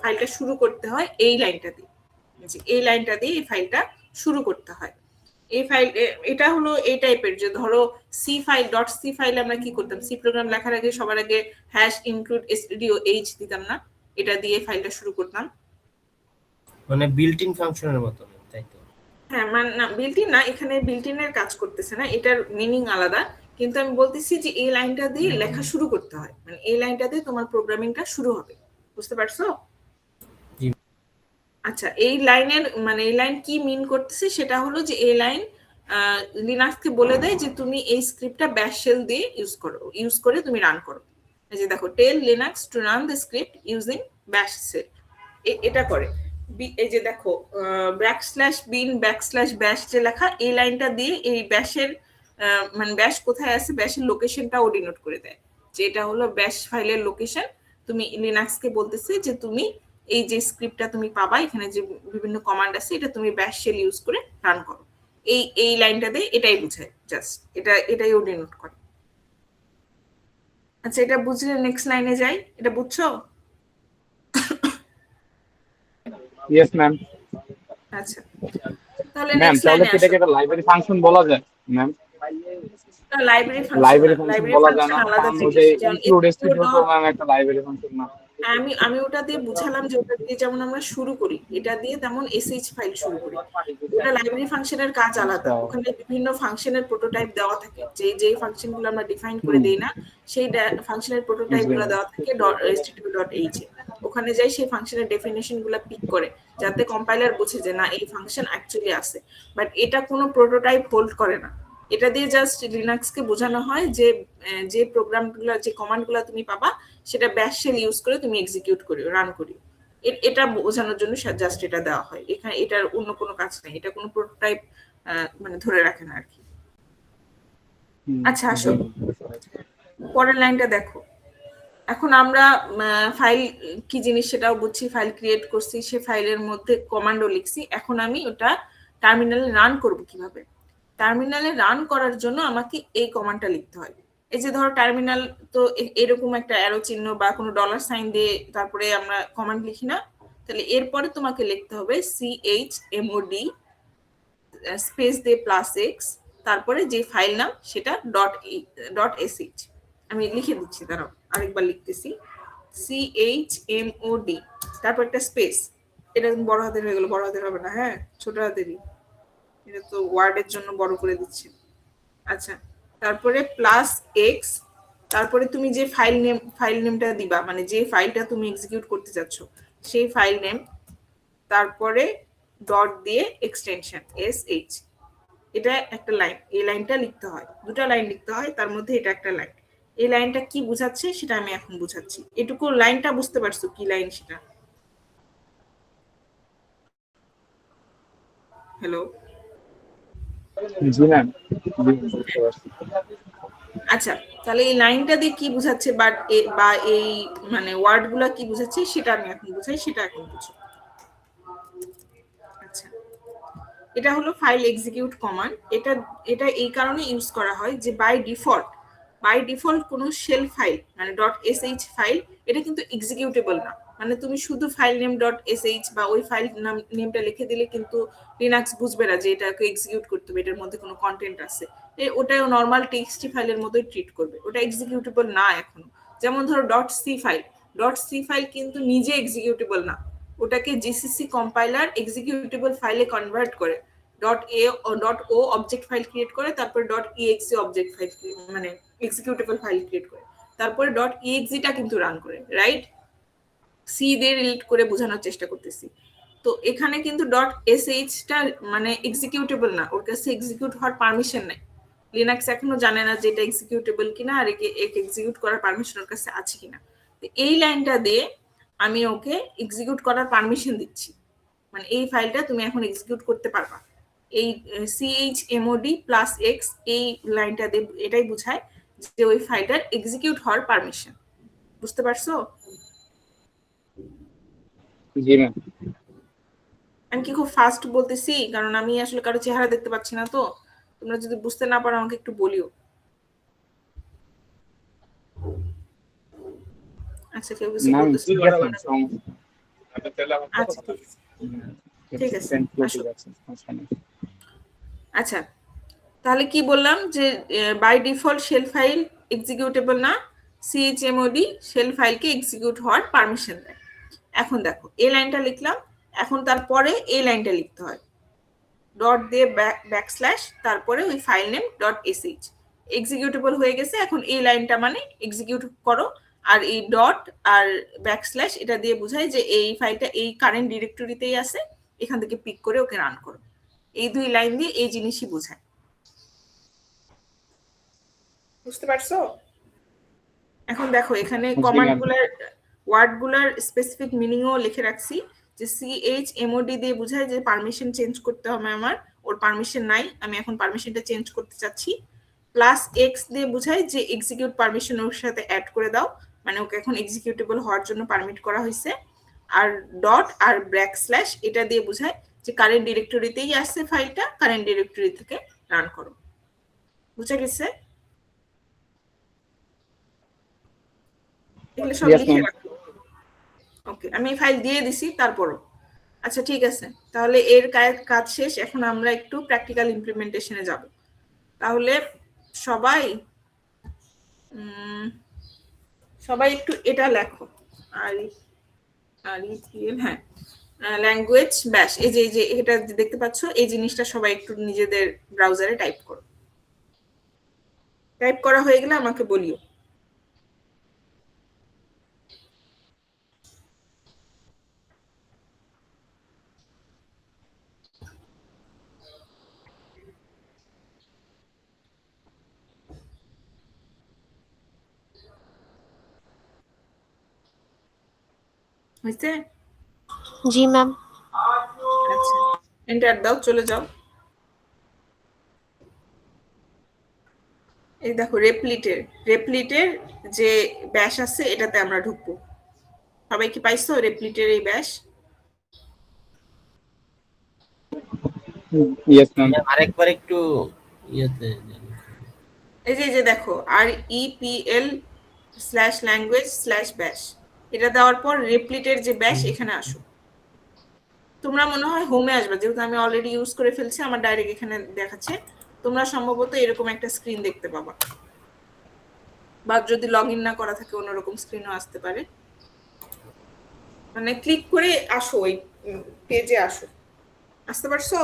ফাইলটা শুরু করতে হয় এই লাইনটা দিয়ে, এই লাইনটা দিয়ে এই ফাইলটা শুরু করতে হয়। এই ফাইল এটা হলো এই টাইপের, যে ধরো সি ফাইল .c ফাইল আমরা কি করতাম, সি প্রোগ্রাম লেখার আগে সবার আগে #include stdio_h দিতাম না, এটা দিয়ে ফাইলটা শুরু করতাম। মানে বিল্ট ইন ফাংশনের মতো, তাই তো? হ্যাঁ, মানে না বিল্ট ইন না, এখানে বিল্ট ইনের কাজ করতেছে না, এটার মিনিং আলাদা। কিন্তু আমি বলতেছি যে এই লাইনটা দিয়ে লেখা শুরু করতে হয়, মানে এই লাইনটা দিয়ে তোমার প্রোগ্রামিংটা শুরু হবে। বুঝতে পারছো? আচ্ছা, এই লাইনের মানে এই লাইন কি মিন করতেছে, সেটা হলো যে এই লাইন লিনাক্সকে বলে দেয় যে তুমি এই স্ক্রিপ্টটা ব্যাশ শেল দিয়ে ইউজ করে তুমি রান করো। এই যে দেখো, tell Linux to run the script using bash shell, এটা করে। এই যে দেখো \bin\bash যে লেখা, এই লাইনটা দিয়ে এই ব্যাশের মানে ব্যাশ কোথায় আছে, ব্যাশের লোকেশনটাও ডিনোট করে দেয়, যে এটা হলো ব্যাশ ফাইলের লোকেশন। তুমি লিনাক্সকে বলতেছে যে তুমি এই যে স্ক্রিপ্টটা তুমি পাবা, এখানে যে বিভিন্ন কমান্ড আছে, এটা তুমি ব্যাশ শেল ইউজ করে রান করো। এই লাইনটাতে এটাই বুঝায়, জাস্ট এটাই ও ডিনোট করে। আচ্ছা, এটা বুঝলে নেক্সট লাইনে যাই। এটা বুঝছো? Yes ma'am. আচ্ছা, তাহলে ম্যাম নেক্সট তাহলে লাইনে সেটাকে একটা লাইব্রেরি ফাংশন বলা যায় ma'am? Library library function function বলা যায় না? আলাদা কারণ জিনিস। ওই যে যেমন ইনক্লুড এসটিডিও তো ম্যাম একটা লাইব্রেরি ফাংশন না। আমি ওটা দিয়ে বুঝালাম যে ওটা দিয়ে যেমন আমরা শুরু করি, এটা দিয়ে তেমন এসএইচ ফাইল শুরু করি। ওটা লাইব্রেরি ফাংশনের কাজ আলাদা, ওখানে বিভিন্ন ফাংশনের প্রোটোটাইপ দেওয়া থাকে, যে ফাংশনগুলো আমরা ডিফাইন করে দেই না সেই ফাংশনের প্রোটোটাইপগুলো দেওয়া থাকে .stdio.h এ। ওখানে যাই সেই ফাংশনের ডেফিনিশনগুলো পিক করে, যাতে কম্পাইলার বুঝে যে না এই ফাংশন অ্যাকচুয়ালি আছে। বাট এটা কোনো প্রোটোটাইপ হোল্ড করে না। এটা দিয়ে জাস্ট লিনাক্সকে বোঝানো হয় যে প্রোগ্রামগুলো, যে কমান্ডগুলো তুমি পাবা সেটা ব্যাশ শেল ইউজ করে তুমি এক্সিকিউট করিও, রান করিও। এটা বোঝানোর জন্য জাস্ট এটা দেওয়া হয়। এখানে এটার অন্য কোনো কাজ নেই, এটা কোনো প্রোটোটাইপ মানে ধরে রাখে না আর কি। আচ্ছা, আসো পরের লাইনটা দেখো। এখন আমরা ফাইল কি জিনিস সেটাও বুঝছি, ফাইল ক্রিয়েট করছি, সে ফাইলের মধ্যে কমান্ডও লিখছি। এখন আমি ওটা টার্মিনালে রান করব কিভাবে? টার্মিনালে রান করার জন্য আমাকে এই কমান্ডটা লিখতে হয়। এই যে ধরো টার্মিনাল তো এরকম একটা অ্যারো চিহ্ন বা কোনো ডলার সাইন দিয়ে তারপরে আমরা কমান্ড লিখি না, তাহলে এরপরে তোমাকে লিখতে হবে chmod স্পেস দিয়ে +x, তারপরে যে ফাইল নাম সেটা .sh। আমি লিখে দিচ্ছি, দাঁড়াও আরেকবার লিখতেছি, chmod তারপর একটা স্পেস। এটা বড় হাতের হয়ে গেল, বড় হাতের হবে না, হ্যাঁ ছোট হাতেরই, এটা তো ওয়ার্ডের জন্য বড় করে দিচ্ছি। আচ্ছা, তারপরে +x, তারপরে তুমি যে ফাইল নেমটা দিবা, মানে যে ফাইলটা তুমি এক্সিকিউট করতে যাচ্ছ সেই ফাইল নেম, তারপরে ডট দিয়ে এক্সটেনশন sh। এটা একটা লাইন, এই লাইনটা লিখতে হয়, দুটো লাইন লিখতে হয়, তার মধ্যে এটা একটা লাইন। এই লাইনটা কি বোঝাচ্ছে সেটা আমি এখন বুঝাচ্ছি। এটুকু লাইনটা বুঝতে পারছো কি লাইন সেটা? হ্যালো, জি ম্যাম। আচ্ছা, তাহলে এই লাইনটা দিয়ে কি বুঝাচ্ছে বা এই মানে ওয়ার্ডগুলো কি বুঝাচ্ছে সেটা আমি এখন বুঝাই, সেটা এখন বুঝো। আচ্ছা, এটা হলো ফাইল এক্সিকিউট কমান্ড। এটা এই কারণে ইউজ করা হয় যে বাই ডিফল্ট কোনো শেল ফাইল মানে .sh ফাইল এটা কিন্তু এক্সিকিউটেবল না। মানে তুমি শুধু ফাইল নেম .sh বা ওই ফাইল নেমটা লিখে দিলে কিন্তু লিনাক্স বুঝবে না যে এটাকে এক্সিকিউট করতে হবে, এটার মধ্যে কোনো কন্টেন্ট আছে। ওটাও নর্মাল টেক্সট ফাইলের মতোই ট্রিট করবে, ওটা এক্সিকিউটেবল না এখনো। যেমন ধরো .c ফাইল কিন্তু নিজে এক্সিকিউটেবল না, ওটাকে জিসিসি কম্পাইলার এক্সিকিউটেবল ফাইলে কনভার্ট করে, .o অবজেক্ট ফাইল ক্রিয়েট করে, তারপর .exe অবজেক্ট ফাইল মানে এক্সিকিউটেবল ফাইল ক্রিয়েট করে, তারপরে .exe টা কিন্তু রান করে, রাইট? সি দিয়ে রিলেট করে বোঝানোর চেষ্টা করতেছি। তো এখানে কিন্তু .sh টা মানে এক্সিকিউটেবল না, ওর কাছে এক্সিকিউট হওয়ার পারমিশন নাই। লিনাক্স এখনো জানে না যে এটা এক্সিকিউটেবল কিনা আর একে এক্সিকিউট করার পারমিশন ওর কাছে আছে কিনা। তো এই লাইনটা দিয়ে আমি ওকে এক্সিকিউট করার পারমিশন দিচ্ছি, মানে এই ফাইলটা তুমি এখন এক্সিকিউট করতে পারবা। এই chmod +x এই লাইনটা দিয়ে এটাই বোঝায় যে ওই ফাইলটার এক্সিকিউট হওয়ার পারমিশন। বুঝতে পারছো? জি ম্যাম। আমি কি খুব ফাস্ট বলতেছি? কারণ আমি আসলে কারো চেহারা দেখতে পাচ্ছি না, তো তোমরা যদি বুঝতে না পারো আমাকে একটু বলিও। আচ্ছা, কেউ কিছু বলতেছে? আচ্ছা, ঠিক আছে। আচ্ছা, তাহলে কি বললাম যে by default shell file executable না, chmod শেল ফাইলকে এক্সিকিউট হওয়ার পারমিশন দেয়। এখন দেখো এই লাইনটা লিখলাম, এখন তারপরে এই লাইনটা লিখতে হয়, ডট দিয়ে ব্যাকস্ল্যাশ, তারপরে ওই ফাইল নেম .sh এক্সিকিউটেবল হয়ে গেছে। এখন এই লাইনটা মানে এক্সিকিউট করো, আর এই ডট আর ব্যাকস্ল্যাশ এটা দিয়ে বোঝায় যে এই ফাইলটা এই কারেন্ট ডিরেক্টরিতেই আছে, এখান থেকে পিক করে ওকে রান করো। এই দুই লাইন দিয়ে এই জিনিসই বোঝায়। বুঝতে পারছো? এখন দেখো এখানে কমান্ডগুলোর ওয়ার্ডগুলোর স্পেসিফিক মিনিংও লিখে রাখছি, যে chmod দিয়ে বোঝায় যে পারমিশন চেঞ্জ করতে হবে আমার, ওর পারমিশন নাই, আমি এখন পারমিশনটা চেঞ্জ করতে চাচ্ছি। +x দিয়ে বোঝায় যে এক্সিকিউট পারমিশন ওর সাথে অ্যাড করে দাও, মানে ওকে এখন এক্সিকিউটেবল হওয়ার জন্য পারমিট করা হয়েছে। আর ডট আর ব্যাকস্ল্যাশ এটা দিয়ে বোঝায় যে কারেন্ট ডিরেক্টরিতেই আসছে ফাইলটা, কারেন্ট ডিরেক্টরি থেকে রান করো। বুঝা গেছে? এগুলো সব লিখে রাখো। ওকে, আমি ফাইল দিয়ে দিছি তারপরও। আচ্ছা ঠিক আছে, তাহলে এর কাজ শেষ। এখন আমরা একটু প্র্যাকটিক্যাল ইমপ্লিমেন্টেশনে যাব। তাহলে সবাই একটু এটা লেখো। হ্যাঁ, ল্যাঙ্গুয়েজ ব্যাশ, এই যে এটা দেখতে পাচ্ছ, এই জিনিসটা সবাই একটু নিজেদের ব্রাউজারে টাইপ করো। টাইপ করা হয়ে গেলে আমাকে বলিও। হয়েছে? জি ম্যাম। আচ্ছা, এন্টার দাও, চলে যাও। এই দেখো রেপ্লিটের যে ব্যাশ আছে এটাতে আমরা ঢুকবো। সবাই কি পাইছো রেপ্লিটের এই ব্যাশ? Yes ma'am. আরেকবার একটু ইয়েতে এই যে দেখো REPL/language/bash, এটা দেওয়ার পর রেপ্লিটের যে ব্যাশ এখানে আসো। তোমরা মনে হয় হোমে আসবে, যেহেতু আমি অলরেডি ইউজ করে ফেলছি, আমার ডাইরেক্ট এখানে দেখাচ্ছে। তোমরা সম্ভবত এরকম একটা স্ক্রিন দেখতে পাবা, বা যদি লগ ইন না করা থাকে অন্যরকম স্ক্রিনও আসতে পারে। মানে ক্লিক করে আসো, ওই পেজে আসো। আসতে পারছো?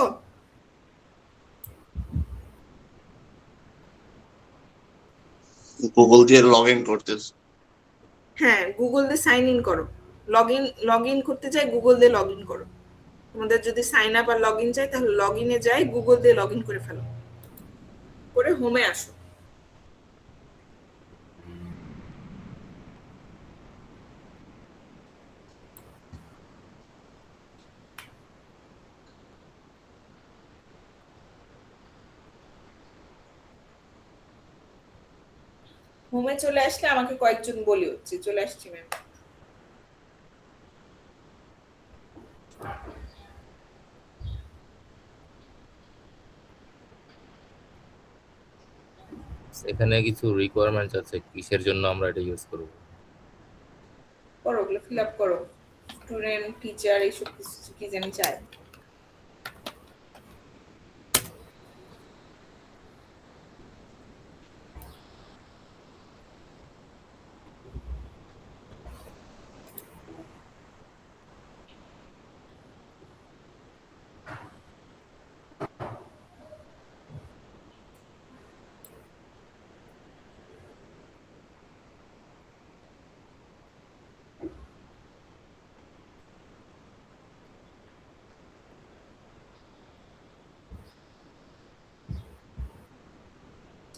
গুগল দিয়ে লগ ইন করতেছে। হ্যাঁ, গুগল দিয়ে সাইন ইন করো। লগ ইন করতে চাই, গুগল দিয়ে লগ ইন করো। তোমাদের যদি সাইন আপ আর লগ ইন চাই, তাহলে লগ ইনে যাই, গুগল দিয়ে লগ ইন করে ফেলো, করে হোমে আসো। হোমে চলে আসলে আমাকে কয়েকজন বলি হচ্ছে চলে আসছি ম্যাম। এখানে কিছু রিকোয়ারমেন্টস আছে, কিসের জন্য আমরা এটা ইউজ করব। করো, ওগুলো ফিল আপ করো। স্টুডেন্ট, টিচার, এইসব কিছু কি জানি চায়।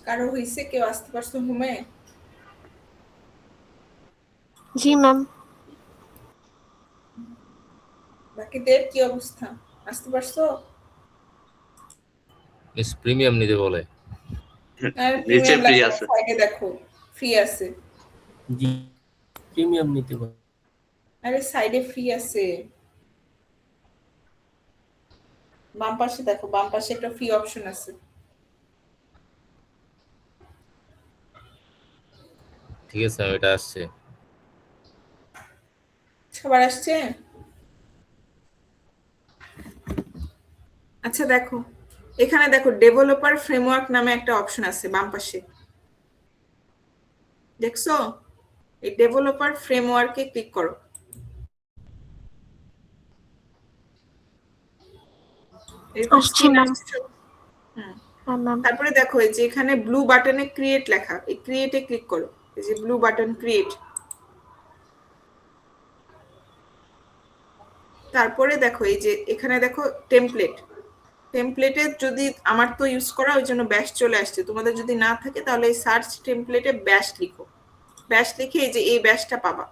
কারো হইছে? কেউ আসতে পারছো হোমে? জি ম্যাম। বাকিদের কি অবস্থা? আসতে পারছো? মিস প্রিমিয়াম নিতে বলে। আর নিচে প্রিমিয়াম ফ্রি লাগবে, আছে। সাইডে দেখো ফ্রি আছে। জি প্রিমিয়াম নিতে পারে। আরে সাইডে ফ্রি আছে, বাম পাশে দেখো, বাম পাশে একটা ফ্রি অপশন আছে। ঠিক আছে, এটা আসছে। সবার আসছে? আচ্ছা দেখো, এখানে দেখো ডেভেলপার ফ্রেমওয়ার্ক নামে একটা অপশন আছে বাম পাশে, দেখছো? এই ডেভেলপার ফ্রেমওয়ার্কে ক্লিক করো। আসছি ম্যাম। হ্যাঁ ম্যাম। তারপরে দেখো এই যে এখানে ব্লু বাটনে ক্রিয়েট লেখা, এই ক্রিয়েটে ক্লিক করো। এই যে ব্লু বাটন ক্রিয়েট। তারপরে দেখো এই যে এখানে দেখো টেমপ্লেটে যদি আমার তো ইউজ করা ওই জন্য ব্যাশ চলে আসছে, তোমাদের যদি না থাকে তাহলে এই সার্চ টেমপ্লেটে ব্যাশ লিখো। ব্যাশ লিখে এই যে এই ব্যাশটা পাবা।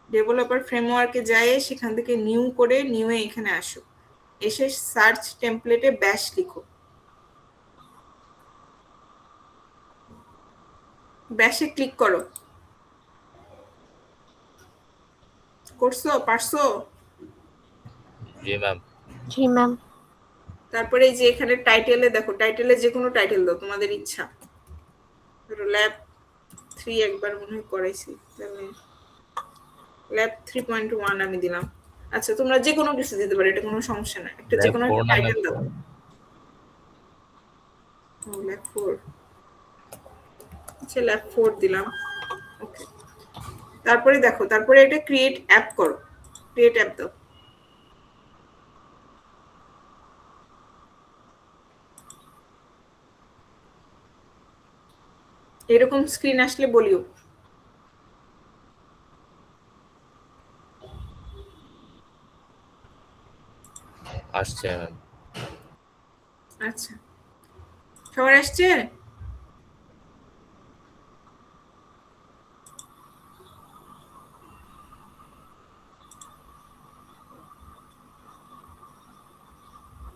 ডেভেলপার ফ্রেমওয়ার্কে যায়, সেখান থেকে নিউ করে নিউয়ে এখানে আসো, এসে সার্চ টেমপ্লেটে ব্যাশ লিখো। ব্যাশে ক্লিক করো। করছো? পারছো? জি ম্যাম। জি ম্যাম। তারপরে এই যে এখানে টাইটেলে দেখো, টাইটেলে যে কোনো টাইটেল দাও তোমাদের ইচ্ছা। ধরো ল্যাব 3 একবার মনে হয় করাইছি, তাহলে ল্যাব 3.1 আমি দিলাম। আচ্ছা তোমরা যে কোনো কিছু দিতে পারো, এটা কোনো সমস্যা না। একটা যে কোনো একটা টাইটেল দাও। ল্যাব 4, আচ্ছা ল্যাব 4 দিলাম। ওকে, তারপরে দেখো, তারপরে এটা ক্রিয়েট অ্যাপ করো, ক্রিয়েট অ্যাপ দাও। এরকম স্ক্রিন আসলে বলিও। আসছে ম্যাম। আচ্ছা, সবার আসছে?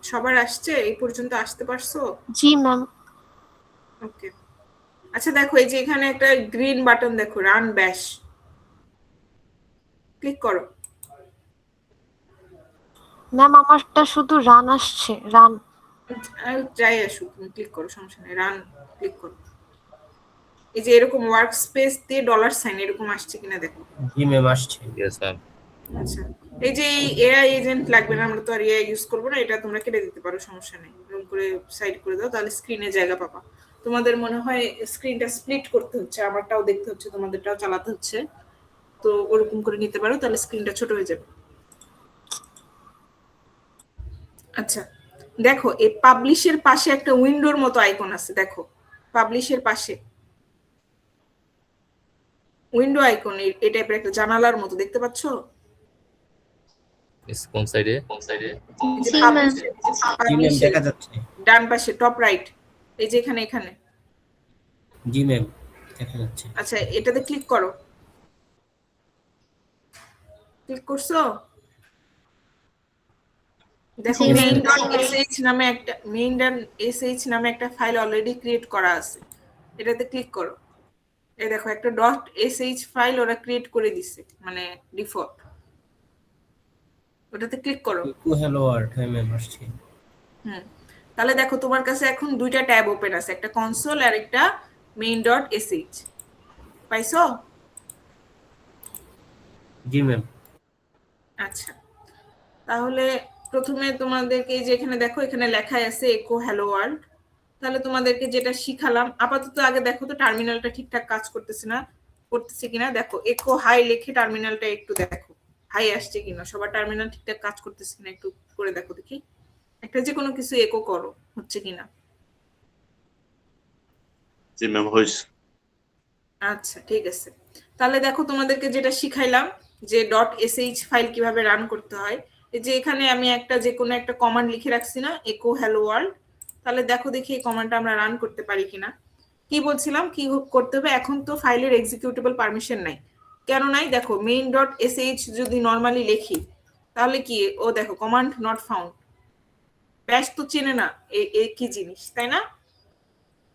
সবার আসছে? এই পর্যন্ত আসতে পারছো? জি ম্যাম। ওকে, আচ্ছা দেখো এই যে এখানে একটা গ্রিন বাটন দেখো, রান ব্যাশ, ক্লিক করো। ম্যাম আমারটা শুধু রান আসছে, রান। যাই আসুক, তুমি ক্লিক করো, সমস্যা নেই, রান ক্লিক করো। এই যে এরকম ওয়ার্ক স্পেস দিয়ে $সাইন এরকম আসছে কিনা দেখো। জি ম্যাম আসছে। Yes ma'am. আচ্ছা, এই যে এআই এজেন্ট লাগবে না, আমরা তো আর এআই ইউজ করবো না, এটা তোমরা কেটে দিতে পারো, সমস্যা নেই। এরকম করে সাইড করে দাও, তাহলে স্ক্রিনে জায়গা পাবা। তোমাদের মনে হয় স্ক্রিনটা স্প্লিট করতে হচ্ছে, আমারটাও দেখতে হচ্ছে, তোমাদেরটাও চালাতে হচ্ছে, তো ওরকম করে নিতে পারো, তাহলে স্ক্রিনটা ছোট হয়ে যাবে। আচ্ছা দেখো, এই পাবলিশের পাশে একটা উইন্ডোর মতো আইকন আছে, দেখো পাবলিশের পাশে উইন্ডো আইকন, এই টাইপের একটা জানালার মতো দেখতে পাচ্ছো? কোন সাইডে? জি ম্যাম। জি ম্যাম দেখা যাচ্ছে। ডান পাশে টপ রাইট, এই যে এখানে এখানে। জি ম্যাম দেখা যাচ্ছে। আচ্ছা এটাতে ক্লিক করো। ক্লিক করছো? দেখো main.sh নামে একটা ফাইল অলরেডি ক্রিয়েট করা আছে, এটাতে ক্লিক করো। এই দেখো একটা .sh ফাইল ওরা ক্রিয়েট করে দিছে, মানে ডিফল্ট, ওটাতে ক্লিক করো। হ্যালো ওয়ার্ল্ড, হ্যাঁ ম্যাম আসছে। তাহলে দেখো তোমার কাছে এখন দুইটা ট্যাব ওপেন আছে, একটা কনসোল আর একটা main.sh, পাইছো? জি ম্যাম। আচ্ছা, তাহলে প্রথমে তোমাদেরকে এই যে এখানে দেখো, এখানে লেখাই আছে একো হ্যালো ওয়ার্ল্ড। তাহলে তোমাদেরকে যেটা শিখালাম, আপাতত আগে দেখো তো টার্মিনালটা ঠিকঠাক কাজ করতেছে কিনা। দেখো একো হাই লিখে টার্মিনালটা একটু দেখো, হাই আসছে কিনা, সবার টার্মিনাল ঠিকঠাক কাজ করতেছে কিনা একটু করে দেখো দেখি। একটা যে কোনো কিছু একো করো, হচ্ছে কিনা। জি ম্যাম হইছে। আচ্ছা ঠিক আছে, তাহলে দেখো তোমাদেরকে যেটা শিখাইলাম যে .sh ফাইল কিভাবে রান করতে হয়, এই যে এখানে আমি একটা যে কোনো একটা কমান্ড লিখে রাখছি না, একো হ্যালো ওয়ার্ল্ড। তাহলে দেখো দেখি এই কমান্ডটা আমরা রান করতে পারি কিনা। কি বলছিলাম, কি করতে হবে, এখন তো ফাইলের এক্সিকিউটেবল পারমিশন নাই। কেন নাই? দেখো main.sh যদি নরমালি লিখি তাহলে কি, ও দেখো কমান্ড নট ফাউন্ড, ব্যাশ তো চেনে না এই কি জিনিস, তাই না?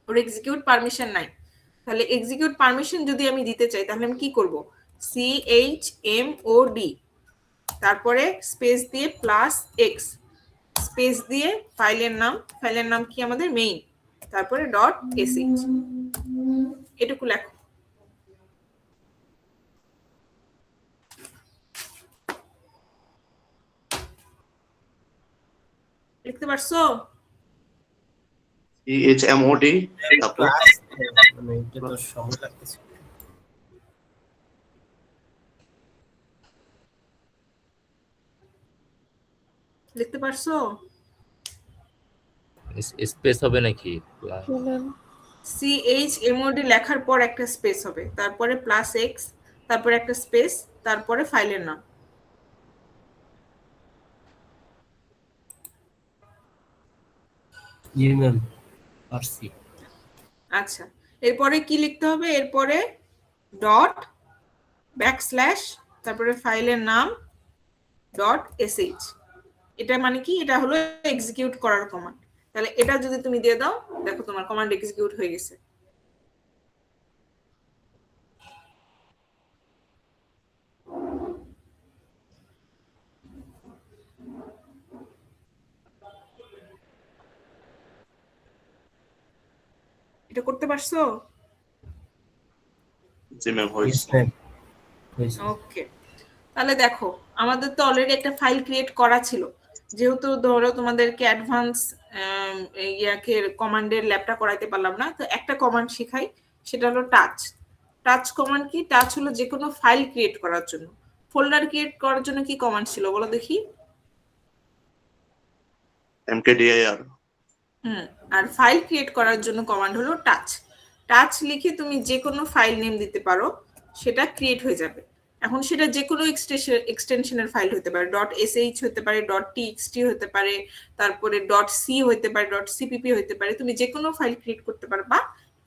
ওর এক্সিকিউট পারমিশন নাই। তাহলে এক্সিকিউট পারমিশন যদি আমি দিতে চাই, তাহলে আমি কি করব, chmod তারপরে স্পেস দিয়ে +x স্পেস দিয়ে ফাইলের নাম কি আমাদের মেইন, তারপরে .sh, এটুকু লেখো। লিখতে পারছো? chmod তারপর মানে এটা তো সময় লাগতেছে। লিখতে পারছো? স্পেস হবে নাকি? chmod লেখার পর একটা স্পেস হবে, তারপরে +x, তারপরে একটা স্পেস, তারপরে ফাইলের নাম। জি ম্যাম পারছি। আচ্ছা, এরপরে কি লিখতে হবে, এরপরে তারপরে ফাইলের নাম .sh, এটা মানে কি, এটা হলো এক্সিকিউট করার কমান্ড। তাহলে এটা যদি তুমি দিয়ে দাও, দেখো তোমার কমান্ড এক্সিকিউট হয়ে গেছে। এটা করতে পারছো? জি ম্যাম হয়েছে। ওকে, তাহলে দেখো আমাদের তো অলরেডি একটা ফাইল ক্রিয়েট করা ছিল, যেহেতু ধরো তোমাদেরকে অ্যাডভান্স ইয়াকে কমান্ডের ল্যাবটা করাইতে পারলাম না, তো একটা কমান্ড শিখাই, সেটা হলো টাচ। টাচ কমান্ড কি? টাচ হলো যে কোনো ফাইল ক্রিয়েট করার জন্য। ফোল্ডার ক্রিয়েট করার জন্য কি কমান্ড ছিল বলো দেখি? mkdir। আর ফাইল ক্রিয়েট করার জন্য কমান্ড হলো টাচ। টাচ লিখে তুমি যে কোনো ফাইল নেম দিতে পারো, সেটা ক্রিয়েট হয়ে যাবে। এখন সেটা যে কোনো এক্সটেনশনের ফাইল হতে পারে, .sh হতে পারে, .txt হতে পারে, তারপরে .c হতে পারে, .cpp হতে পারে, তুমি যে কোনো ফাইল ক্রিয়েট করতে পারবা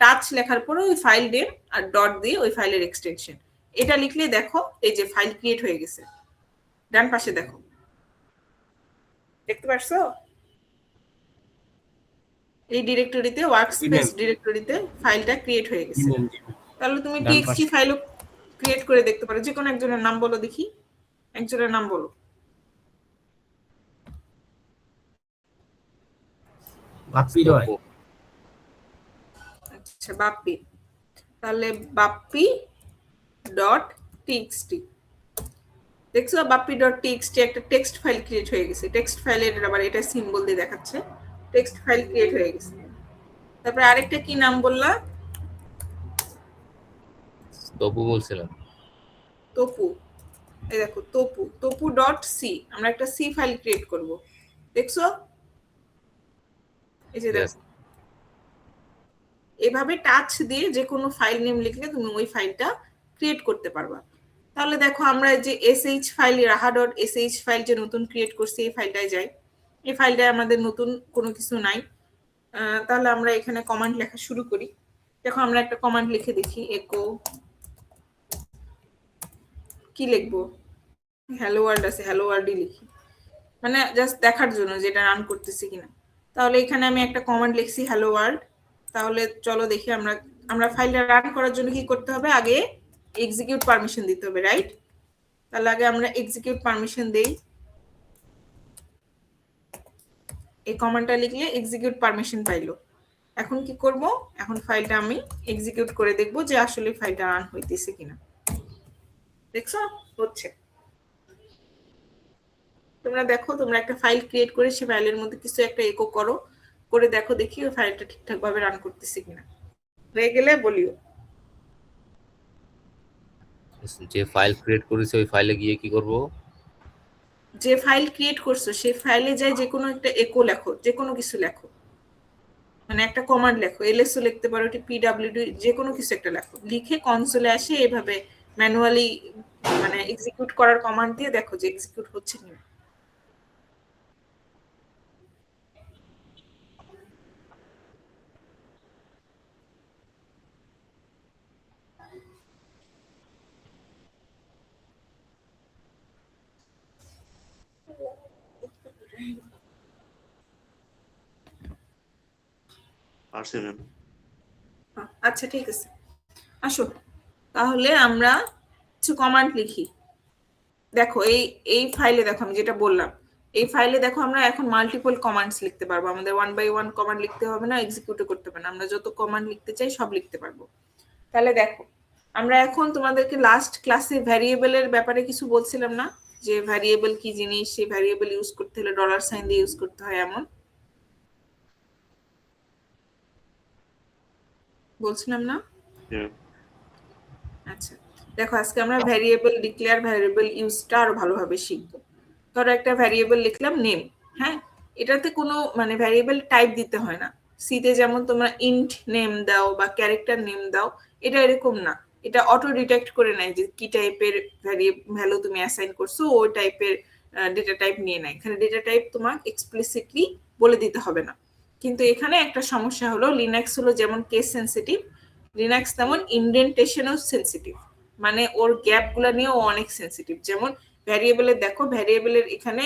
টাচ লেখার পরে ওই ফাইল নেম আর ডট দিয়ে ওই ফাইলের এক্সটেনশন, এটা লিখলে দেখো এই যে ফাইল ক্রিয়েট হয়ে গেছে। ডান পাশে দেখো, দেখতে পারছো? এই ডিরেক্টরিতে, ওয়ার্কস্পেস ডিরেক্টরিতে ফাইলটা ক্রিয়েট হয়ে গেছে। তাহলে তুমি txt ফাইলও ক্রিয়েট করে দেখতে পারো। যে কোনো একজনের নাম বলো দেখি, একজনের নাম বলো। বাপ্পি রয়। আচ্ছা, বাপ্পি। তাহলে বাপ্পি .txt, দেখছো বাপ্পি .txt একটা টেক্সট ফাইল ক্রিয়েট হয়ে গেছে। টেক্সট ফাইলের আবার এটা সিম্বল দিয়ে দেখাচ্ছে, টেক্সট ফাইল ক্রিয়েট হয়ে গেছে। তারপরে আরেকটা কি নাম বললা? তপু বলছিলাম। তপু। এই দেখো তপু .c, আমরা একটা সি ফাইল ক্রিয়েট করব, দেখছো? এই যে দেখো, এভাবে টাচ দিয়ে যে কোনো ফাইল নেম লিখলে তুমি ওই ফাইলটা ক্রিয়েট করতে পারবা। তাহলে দেখো আমরা যে sh ফাইল, raha.sh ফাইল যে নতুন ক্রিয়েট করছি, এই ফাইলটায় যাই। এই ফাইলটায় আমাদের নতুন কোনো কিছু নাই। তাহলে আমরা এখানে কমান্ড লেখা শুরু করি। দেখো আমরা একটা কমান্ড লিখে দেখি, echo কি লিখবো? হ্যালো ওয়ার্ল্ড আছে, হ্যালো ওয়ার্ল্ডই লিখি, মানে জাস্ট দেখার জন্য যেটা রান করতেছি কিনা। তাহলে এখানে আমি একটা কমান্ড লিখছি হ্যালো ওয়ার্ল্ড। তাহলে চলো দেখি আমরা ফাইলটা রান করার জন্য কি করতে হবে? আগে এক্সিকিউট পারমিশন দিতে হবে, রাইট? তাহলে আগে আমরা এক্সিকিউট পারমিশন দেই। এই কমান্ডটা লিখলে এক্সিকিউট পারমিশন পাইলো। এখন কি করব? এখন ফাইলটা আমি এক্সিকিউট করে দেখব যে আসলে ফাইলটা রান হইতেছে কিনা। দেখছো হচ্ছে? তোমরা দেখো, তোমরা একটা ফাইল ক্রিয়েট করে সেই ফাইলের মধ্যে কিছু একটা একো করো, করে দেখো দেখি ওই ফাইলটা ঠিকঠাক ভাবে রান করতেছে কিনা। হয়ে গেলে বলিও। যে ফাইল ক্রিয়েট করেছে ওই ফাইলে গিয়ে কি করব? যে ফাইল ক্রিয়েট করছো সেই ফাইলে যাই যে কোনো একটা একো লেখো, যে কোনো কিছু লেখো, মানে একটা কমান্ড লেখো, lso লিখতে পারো, pwd, যে কোনো কিছু একটা লেখো, লিখে কনসোলে আসে এভাবে ম্যানুয়ালি মানে এক্সিকিউট করার কমান্ড দিয়ে দেখো যে এক্সিকিউট হচ্ছে কিনা। পারছি ম্যাম। আচ্ছা ঠিক আছে, আসো তাহলে আমরা কিছু কমান্ড লিখি। দেখো এই ফাইলে দেখো আমি যেটা বললাম, এই ফাইলে দেখো আমরা এখন মাল্টিপল কমান্ডস লিখতে পারবো। আমাদের 1 বাই 1 কমান্ড লিখতে হবে না, এক্সিকিউট করতে হবে না, আমরা যত কমান্ড লিখতে চাই সব লিখতে পারবো। তাহলে দেখো আমরা এখন তোমাদেরকে লাস্ট ক্লাসে ভ্যারিয়েবলের ব্যাপারে কিছু বলছিলাম না, যে ভ্যারিয়েবল কি জিনিস, সেই ভ্যারিয়েবল ইউজ করতে হলে $সাইন দিয়ে ইউজ করতে হয়, এমন বলছিলাম না? আচ্ছা দেখো, আজকে আমরা ভ্যারিয়েবল ডিক্লেয়ার, ভ্যারিয়েবল ইউজটা আরো ভালোভাবে শিখবো। ধরো একটা ভ্যারিয়েবল লিখলাম নেম, হ্যাঁ, এটাতে কোনো মানে ভ্যারিয়েবল টাইপ দিতে হয় না। সিতে যেমন তোমরা ইন্ট নেম দাও বা ক্যারেক্টার নেম দাও, এটা এরকম না, এটা অটো ডিটেক্ট করে নেয় যে কি টাইপের ভ্যালু তুমি অ্যাসাইন করছো, ওই টাইপের ডেটা টাইপ নিয়ে নেয়। এখানে ডেটা টাইপ তোমার এক্সপ্লিসিটলি বলে দিতে হবে না। কিন্তু এখানে একটা সমস্যা হলো, লিনাক্স হলো যেমন কেস সেন্সিটিভ, লিনাক্স তেমন ইনডেন্টেশনও সেন্সিটিভ, মানে ওর গ্যাপ গুলা নিয়েও অনেক সেন্সিটিভ। যেমন ভ্যারিয়েবলের দেখো, ভ্যারিয়েবলের এখানে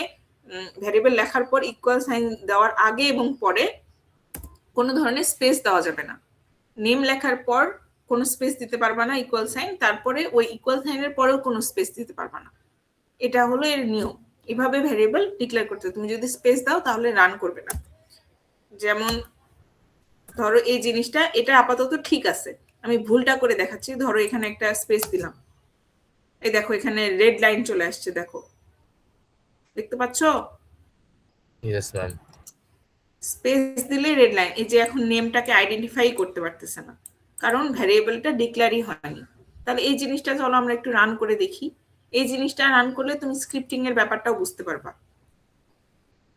ভ্যারিয়েবল লেখার পর ইকুয়াল সাইন দেওয়ার আগে এবং পরে কোনো ধরনের স্পেস দেওয়া যাবে না। নেম লেখার পর কোনো স্পেস দিতে পারবা না, ইকুয়াল সাইন, তারপরে ওই ইকুয়াল সাইনের পরেও কোনো স্পেস দিতে পারবা না। এটা হলো এর নিয়ম। এভাবে ভ্যারিয়েবল ডিক্লেয়ার করতে, তুমি যদি স্পেস দাও তাহলে রান করবে না। যেমন ধরো এই জিনিসটা এটা আপাতত ঠিক আছে, আমি ভুলটা করে দেখাচ্ছি। ধরো এখানে একটা স্পেস দিলাম, এই দেখো এখানে রেড লাইন চলে আসছে, দেখো দেখতে পাচ্ছো? Yes ma'am. স্পেস দিলে রেড লাইন, এই যে এখন নেমটাকে আইডেন্টিফাই করতে পারতেছে না, কারণ ভ্যারিয়েবলটা ডিক্লেয়ারই হয়নি। তাহলে এই জিনিসটা চলো আমরা একটু রান করে দেখি। এই জিনিসটা রান করলে তুমি স্ক্রিপ্টিং এর ব্যাপারটাও বুঝতে পারবা।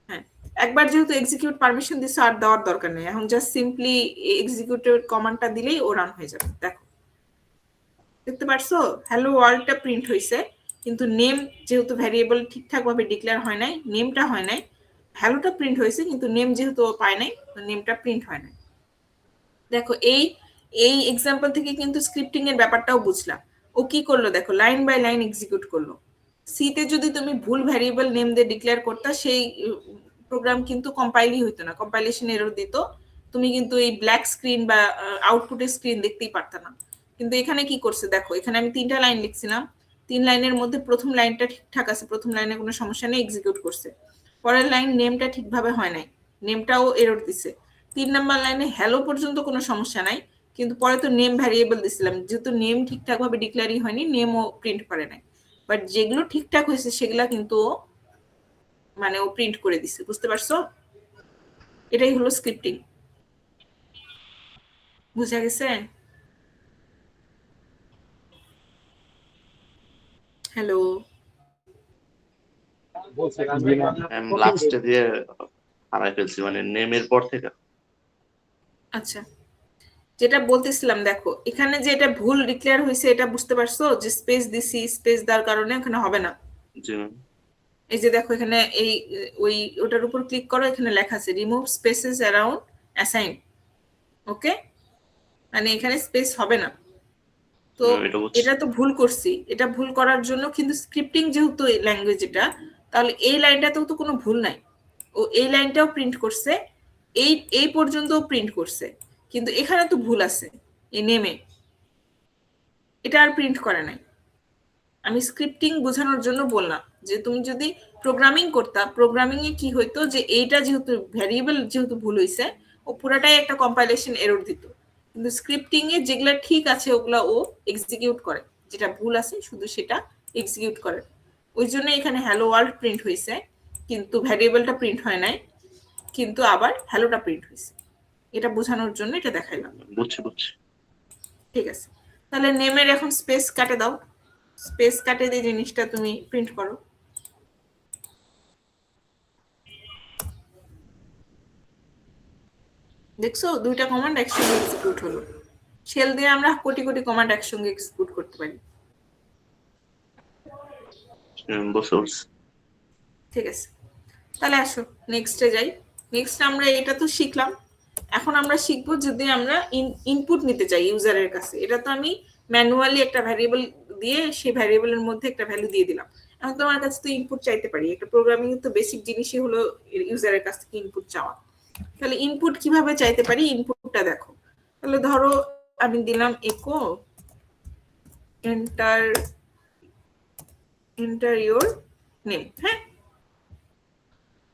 হ্যাঁ, একবার যেহেতু এক্সিকিউট পারমিশন দিছো আর দেওয়ার দরকার নেই, এখন জাস্ট সিম্পলি এক্সিকিউটেড কমান্ডটা দিলেই ও রান হয়ে যাবে। দেখো দেখতে পারছো হ্যালো ওয়ার্ল্ডটা প্রিন্ট হয়েছে, কিন্তু নেম যেহেতু ভ্যারিয়েবল ঠিকঠাক ভাবে ডিক্লেয়ার হয় নাই, নেমটা হয় নাই, হ্যালোটা প্রিন্ট হয়েছে কিন্তু নেম যেহেতু পায় নাই, নেমটা প্রিন্ট হয় নাই। দেখো এই এই এক্সাম্পল থেকে কিন্তু স্ক্রিপ্টিং এর ব্যাপারটাও বুঝলাম। ও কি করলো দেখো, লাইন বাই লাইন এক্সিকিউট করলো। সি তে যদি তুমি ভুল ভ্যারিয়েবল নেম দিয়ে ডিক্লেয়ার করতা, সেই প্রোগ্রাম কিন্তু কম্পাইলই হইতো না, কম্পাইলেশন এরর দিত, তুমি কিন্তু এই ব্ল্যাক স্ক্রিন বা আউটপুটের স্ক্রিন দেখতেই পারতা না। কিন্তু এখানে কি করছে দেখো, এখানে আমি 3টা লাইন লিখছিলাম, 3 লাইনের মধ্যে প্রথম লাইনটা ঠিকঠাক আছে, প্রথম লাইনে কোনো সমস্যা নেই, এক্সিকিউট করছে। পরের লাইন নেমটা ঠিকভাবে হয় নাই, নেমটাও এরর দিছে। 3 নাম্বার লাইনে হ্যালো পর্যন্ত কোনো সমস্যা নাই, কিন্তু পরে তো নেম ভ্যারিয়েবল দিছিলাম, যেহেতু নেম ঠিকঠাক ভাবে ডিক্লেয়ারই হয়নি, নেমও প্রিন্ট করে নাই। বাট যেগুলো ঠিকঠাক হয়েছে সেগুলা কিন্তু মানে ও প্রিন্ট করে দিছে। বুঝতে পারছো? এটাই হলো স্ক্রিপ্টিং। বুঝা গেছে? হ্যালো, লাস্টে দিয়ে হারাই ফেলছি, মানে নেমের পর থেকে। আচ্ছা যেটা বলতেছিলাম, দেখো এখানে যে এটা ভুল ডিক্লেয়ার হয়েছে এটা বুঝতে পারছো, যে স্পেস দিছি, স্পেস দেওয়ার কারণে এখানে হবে না। জি ম্যাম। এই যে দেখো এখানে এই ওই ওটার উপর ক্লিক করো, এখানে লেখা আছে রিমুভ স্পেসেস অ্যারাউন্ড অ্যাসাইন। ওকে, মানে এখানে স্পেস হবে না। তো এটা তো ভুল করছি, এটা ভুল করার জন্য কিন্তু স্ক্রিপ্টিং যেহেতু ল্যাঙ্গুয়েজ এটা, তাহলে এই লাইনটাতেও তো কোনো ভুল নাই, ও এই লাইনটাও প্রিন্ট করছে, এই পর্যন্ত প্রিন্ট করছে, কিন্তু এখানে তো ভুল আছে এই নেমে, এটা আর প্রিন্ট করে নাই। আমি স্ক্রিপ্টিং বোঝানোর জন্য বললাম যে তুমি যদি প্রোগ্রামিং করতা, প্রোগ্রামিং এ কি হইতো যে এইটা যেহেতু ভ্যারিয়েবল যেহেতু ভুল হইছে, ও পুরাটাই একটা কম্পাইলেশন এরর দিত। কিন্তু স্ক্রিপ্টিং এ যেগুলা ঠিক আছে ওগুলা ও এক্সিকিউট করে, যেটা ভুল আছে শুধু সেটা এক্সিকিউট করে। ওই জন্য এখানে হ্যালো ওয়ার্ল্ড প্রিন্ট হয়েছে, কিন্তু ভ্যারিয়েবলটা প্রিন্ট হয় নাই, কিন্তু আবার হ্যালোটা প্রিন্ট হয়েছে। এটা বোঝানোর জন্য এটা দেখাইলাম। বুঝছি বুঝছি। ঠিক আছে, তাহলে নেমের এখন স্পেস কাটে দাও, স্পেস কাটে দিয়ে জিনিসটা তুমি প্রিন্ট করো। দেখছো দুইটা কমান্ড একসঙ্গে এক্সিকিউট হলো। শেল দিয়ে আমরা কোটি কোটি কমান্ড একসঙ্গে এক্সিকিউট করতে পারি। ঠিক আছে, তাহলে আসো নেক্সটে যাই। নেক্সট আমরা এটা তো শিখলাম, এখন আমরা শিখবো যদি আমরা ইনপুট নিতে চাই ইউজারের কাছে। এটা তো আমি ম্যানুয়ালি একটা ভ্যারিয়েবল দিয়ে সেই ভ্যারিয়েবলের মধ্যে একটা ভ্যালু দিয়ে দিলাম। এখন তোমার কাছে তো ইনপুট চাইতে পারি, একটা প্রোগ্রামিং তো বেসিক জিনিসই হলো ইউজারের কাছ থেকে ইনপুট চাওয়া। তাহলে ইনপুট কিভাবে চাইতে পারি, ইনপুটটা দেখো। তাহলে ধরো আমি দিলাম একো এন্টার ইওর নেম। হ্যাঁ,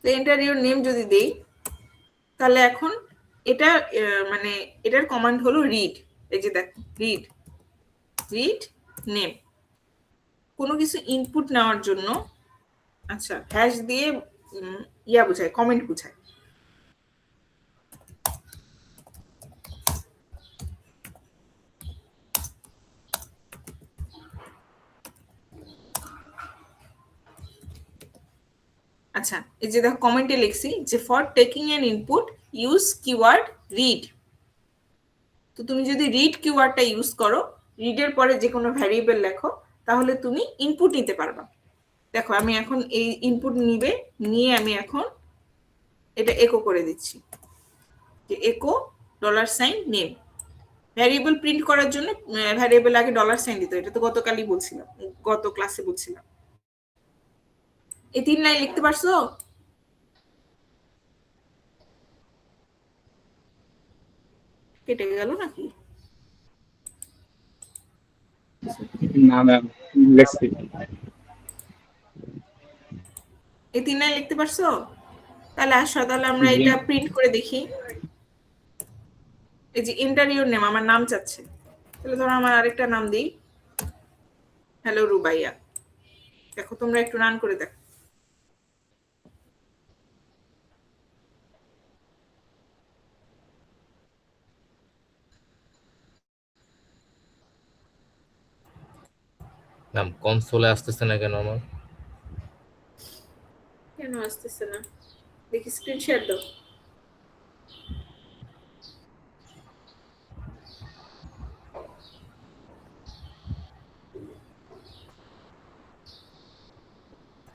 এন্টার ইওর নেম যদি দেই, তাহলে এখন এটা মানে এটার কমান্ড হলো রিড। এই যে দেখো রিড নেম, কোনো কিছু ইনপুট নেওয়ার জন্য। আচ্ছা, হ্যাশ দিয়ে ইয়া বোঝায়, কমেন্ট বোঝায়। আচ্ছা, এই যে দেখো কমেন্টে লিখছি যে for taking N input use keyword read. তো তুমি যদি রিড কিওয়ার্ডটা ইউজ করো, রিডের পরে যে কোনো ভ্যারিয়েবল লেখো, তাহলে তুমি ইনপুট নিতে পারবা। দেখো আমি এখন এই ইনপুট নিয়ে আমি এখন এটা একো করে দিচ্ছি, যে একো $sign নেম। ভ্যারিয়েবল প্রিন্ট করার জন্য ভ্যারিয়েবল আগে $sign দিত, এটা তো গতকালই বলছিলাম, গত ক্লাসে বলছিলাম। এই 3 লাইন লিখতে পারছো? কেটে গেল নাকি? না ম্যাম, লিখছি। এই 3 লাইন লিখতে পারছো? তাহলে আসো, তাহলে আমরা এটা প্রিন্ট করে দেখি। এই যে ইন্টারিয়র নেম আমার নাম চাচ্ছে, তাহলে ধরো আমার আরেকটা নাম দিই, হ্যালো রুবাইয়া। দেখো তোমরা একটু রান করে দেখো। ম্যাম কনসোলে আসতেছে না কেন আমার? কেন আসতেছে না দেখি, স্ক্রিন শেয়ার দাও।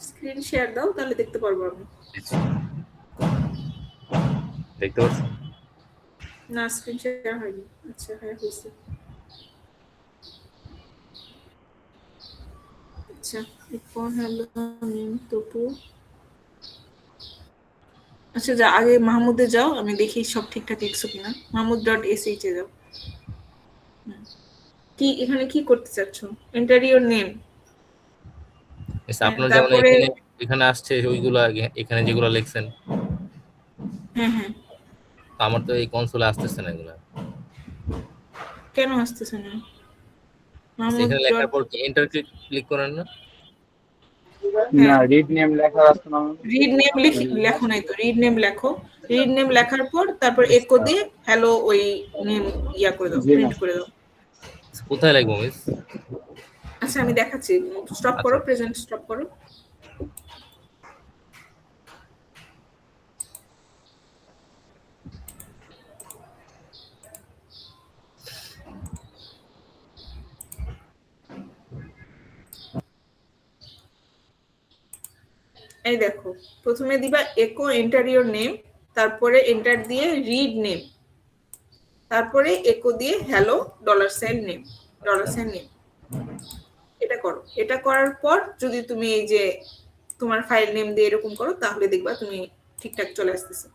স্ক্রিন শেয়ার দাও, তাহলে দেখতে পারবো আমি। দেখতে পাচ্ছি। না স্ক্রিন শেয়ার হয়নি। আচ্ছা হ্যাঁ হয়েছে। আচ্ছা এখন হ্যালো নেম তপু। আচ্ছা যা আগে মাহমুদে যাও, আমি দেখি সব ঠিকঠাক লিখছো কিনা। mahmud.sh এ যাও। কি এখানে কি করতে চাচ্ছ? Enter your name. আপনার যেমন তারপরে এখানে আসছে ওইগুলো এখানে যেগুলো লিখছেন, হ্যাঁ হ্যাঁ আমার তো এই কনসোলে আসতেছে না এগুলো। কেন আসতেছে না? এখানে লেখার পর কি এন্টার ক্লিক করেন না? না রিড নেম লেখা আছে না? রিড নেম লেখো নাই তো, রিড নেম লেখো। রিড নেম লেখার পর তারপর একো দিয়ে হ্যালো ওই নেম ইয়া করে দাও, প্রিন্ট করে দাও। কোথায় লিখবো মিস? আচ্ছা আমি দেখাচ্ছি, স্টপ করো, প্রেজেন্ট স্টপ করো। এই দেখো প্রথমে দিবা একো এন্টার ইওর নেম, তারপরে এন্টার দিয়ে রিড নেম, তারপরে একো দিয়ে hello $sign name, $sign name. এটা করো। এটা করার পর যদি তুমি এই যে তোমার ফাইল নেম দিয়ে এরকম করো, তাহলে দেখবা তুমি ঠিকঠাক চলে আসতেছে।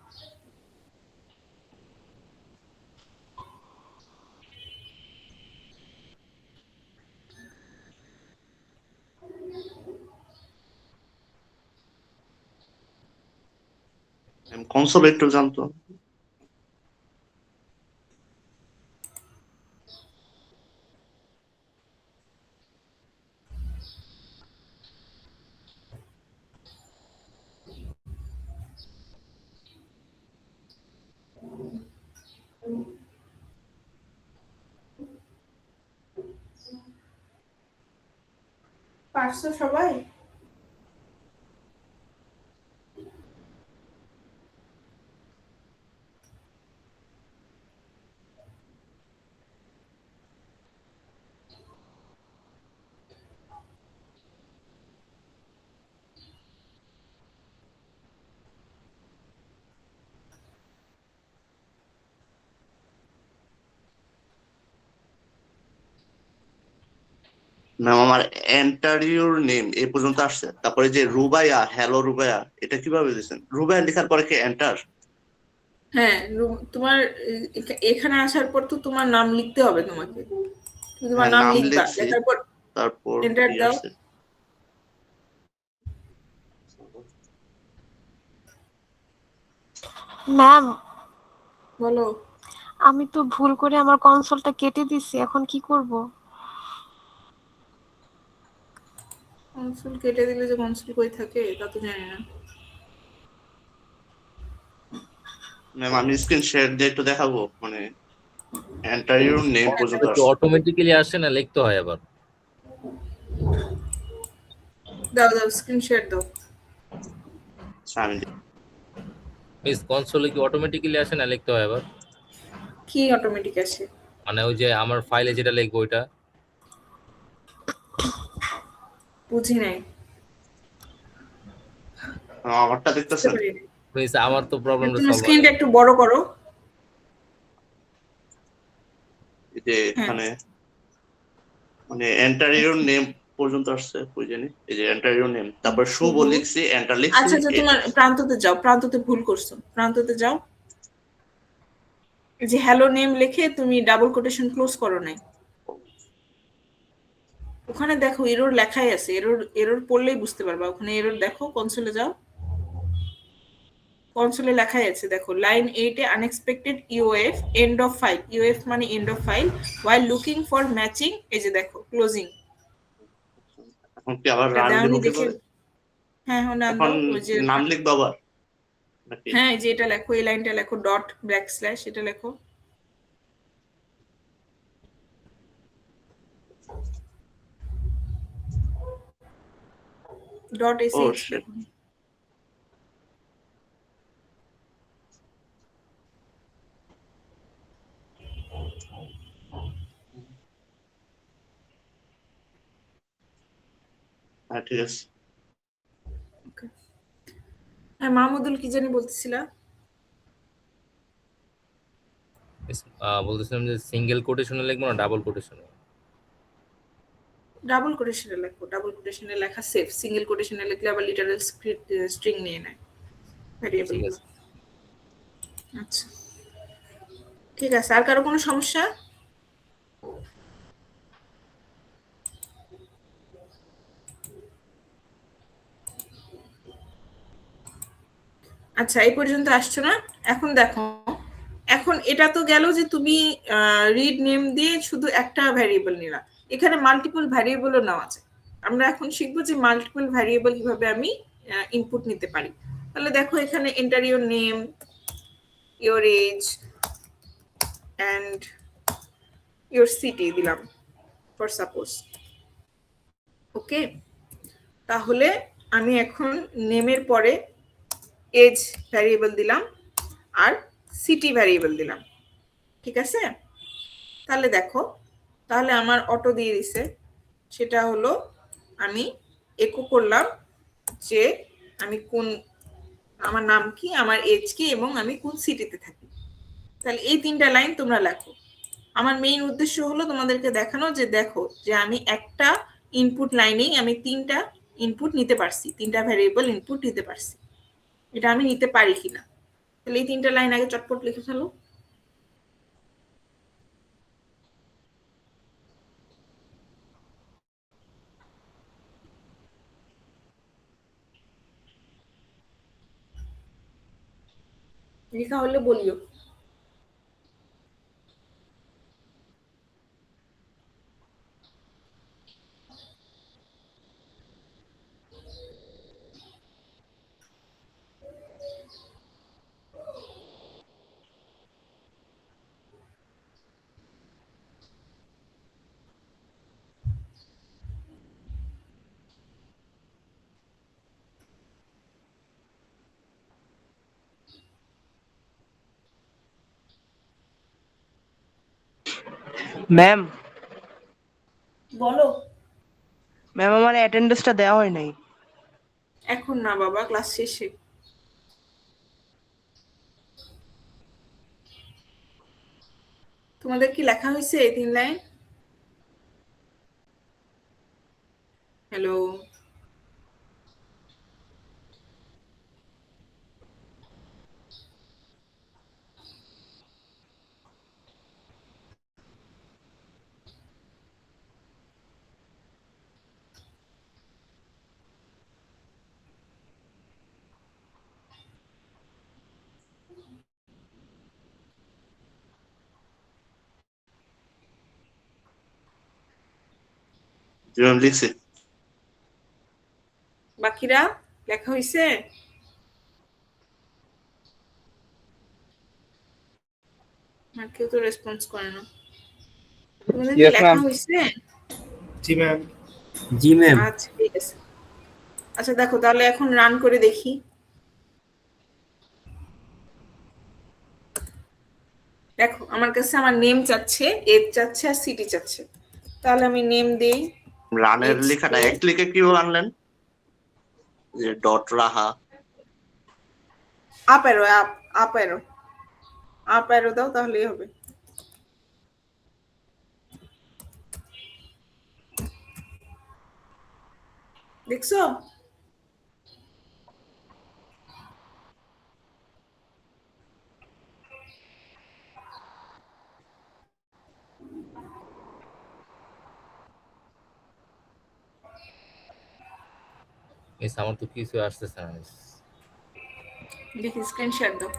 কনসোল একটু জানতো। পারছো সবাই? ম্যাম আমার এন্টার ইউর নেম এই পর্যন্ত আসছে, তারপরে যে রুবাইয়া, হ্যালো রুবাইয়া, এটা কিভাবে দিয়েছেন? রুবাইয়া লেখার পরে কি এন্টার? হ্যাঁ তোমার এখানে আসার পর তো তোমার নাম লিখতে হবে তোমাকে। তুমি তোমার নাম নাম লিখবা, লিখছি, লেখার পর তারপর এন্টার কি দাও। আসছে? ম্যাম বলো। আমি তো ভুল করে আমার কনসোলটা কেটে দিছি, এখন কি করব? কনসোল কেটে দিলে যে কনসোল কই থাকে তা তো জানি না। ম্যাম আমি স্ক্রিন শেয়ার দিয়ে একটু দেখাবো, মানে এন্টার ইউর নেম পর্যন্ত আসছে। অটোমেটিক্যালি আসে না, লিখতে হয় আবার। দাও দাও স্ক্রিন শেয়ার দাও। আমি মিস কনসোলে কি অটোমেটিক্যালি আসে না, লিখতে হয় আবার? কি অটোমেটিক আসে? মানে ওই যে আমার ফাইলে যেটা লিখবো ওইটা। বুঝি নাই। আমারটা দেখতেছেন? মিস আমার তো প্রবলেমটা তুমি সলভ হয়। স্ক্রিনটা একটু বড় করো। এই যে এখানে মানে এন্টার ইউর নেম পর্যন্ত আসছে, কই জানি, এই যে এন্টার ইউর নেম, তারপর শুভ লিখছি, এন্টার লিখছি। আচ্ছা আচ্ছা তোমার প্রান্ততে যাও, প্রান্ততে ভুল করছো, প্রান্ততে যাও। এই যে হ্যালো নেম লিখে তুমি ডাবল কোটেশন ক্লোজ করো নাই। ওখানে দেখো এরর লেখাই আছে, এরর পড়লেই বুঝতে পারবা। ওখানে এরর দেখো, কনসোলে যাও। কনসোলে লেখাই আছে, দেখো লাইন 8 এ unexpected EOF end of file, EOF মানে end of file, while looking for matching, এই যে দেখো ক্লোজিং। এখন কি আবার রান দাও দিব নি কি দেখে, করে? হ্যাঁ নাম এখন দাও, ওই যে নাম লিখবো আবার নাকি? হ্যাঁ এই যে এটা লেখো, এই লাইনটা লেখো ডট ব্যাকস্ল্যাশ, এটা লেখো। ডট ও এসএইচ shit. লেখো। হ্যাঁ ঠিক আছে। হ্যাঁ মাহমুদুল কি জানি বলতেছিলা? বলতেছিলাম যে সিঙ্গেল কোটেশনে লিখবো না ডাবল কোটেশনে? ডাবল কোটেশনে লেখো, ডাবল কোটেশনে লেখা সেফ, সিঙ্গেল কোটেশনে লিখলে আবার লিটারাল স্ট্রিং নিয়ে নেয় ভ্যারিয়েবল। ঠিক আছে। আচ্ছা ঠিক আছে, আর কারো কোনো সমস্যা? আচ্ছা এই পর্যন্ত আসছো না? এখন দেখো, এখন এটা তো গেল যে তুমি রিড নেম দিয়ে শুধু একটা ভ্যারিয়েবল নিলা, এখানে মাল্টিপল ভ্যারিয়েবলও নেওয়া আছে। আমরা এখন শিখবো যে মাল্টিপল ভ্যারিয়েবল কিভাবে আমি ইনপুট নিতে পারি। তাহলে দেখো এখানে enter your name, your age and your city দিলাম ফর সাপোজ। ওকে, তাহলে আমি এখন নেমের পরে এজ ভ্যারিয়েবল দিলাম আর সিটি ভ্যারিয়েবল দিলাম, ঠিক আছে? তাহলে দেখো, তাহলে আমার অটো দিয়ে দিছে, সেটা হলো আমি একো করলাম যে আমি কোন, আমার নাম কি, আমার এজ কি, এবং আমি কোন সিটিতে থাকি। তাহলে এই তিনটা লাইন তোমরা লেখো। আমার মেইন উদ্দেশ্য হলো তোমাদেরকে দেখানো যে দেখো যে আমি একটা ইনপুট লাইনেই আমি তিনটা ইনপুট নিতে পারছি, তিনটা ভ্যারিয়েবল ইনপুট নিতে পারছি, এটা আমি নিতে পারি কিনা। তাহলে এই তিনটা লাইন আগে চটপট লিখে ফেলো। লেখা হলে বলিও। ম্যাম বলো। ম্যাম আমার অ্যাটেন্ডেন্সটা দেওয়া হয় নাই। এখন না বাবা, ক্লাস শেষে। তোমাদের কি লেখা হয়েছে এই তিন লাইন? হ্যালো, যেমন লিখছি। বাকিরা লেখা হয়েছে? আর কেউ তো রেসপন্স করে না। তোমাদের কি লেখা হয়েছে? জি ম্যাম। জি ম্যাম। আচ্ছা ঠিক আছে। আচ্ছা দেখো তাহলে এখন রান করে দেখি। দেখো আমার কাছে আমার নেম চাচ্ছে, এজ চাচ্ছে আর সিটি চাচ্ছে। তাহলে আমি নেম দেই। রানের লেখাটা এক ক্লিকে কিভাবে আনলেন? যে ডট রাহা, up arrow, up arrow, up arrow দাও তাহলেই হবে। দেখছো? মিস আমার তো কিছু আসতেছে না মিস। দেখি স্ক্রিন শেয়ার দাও।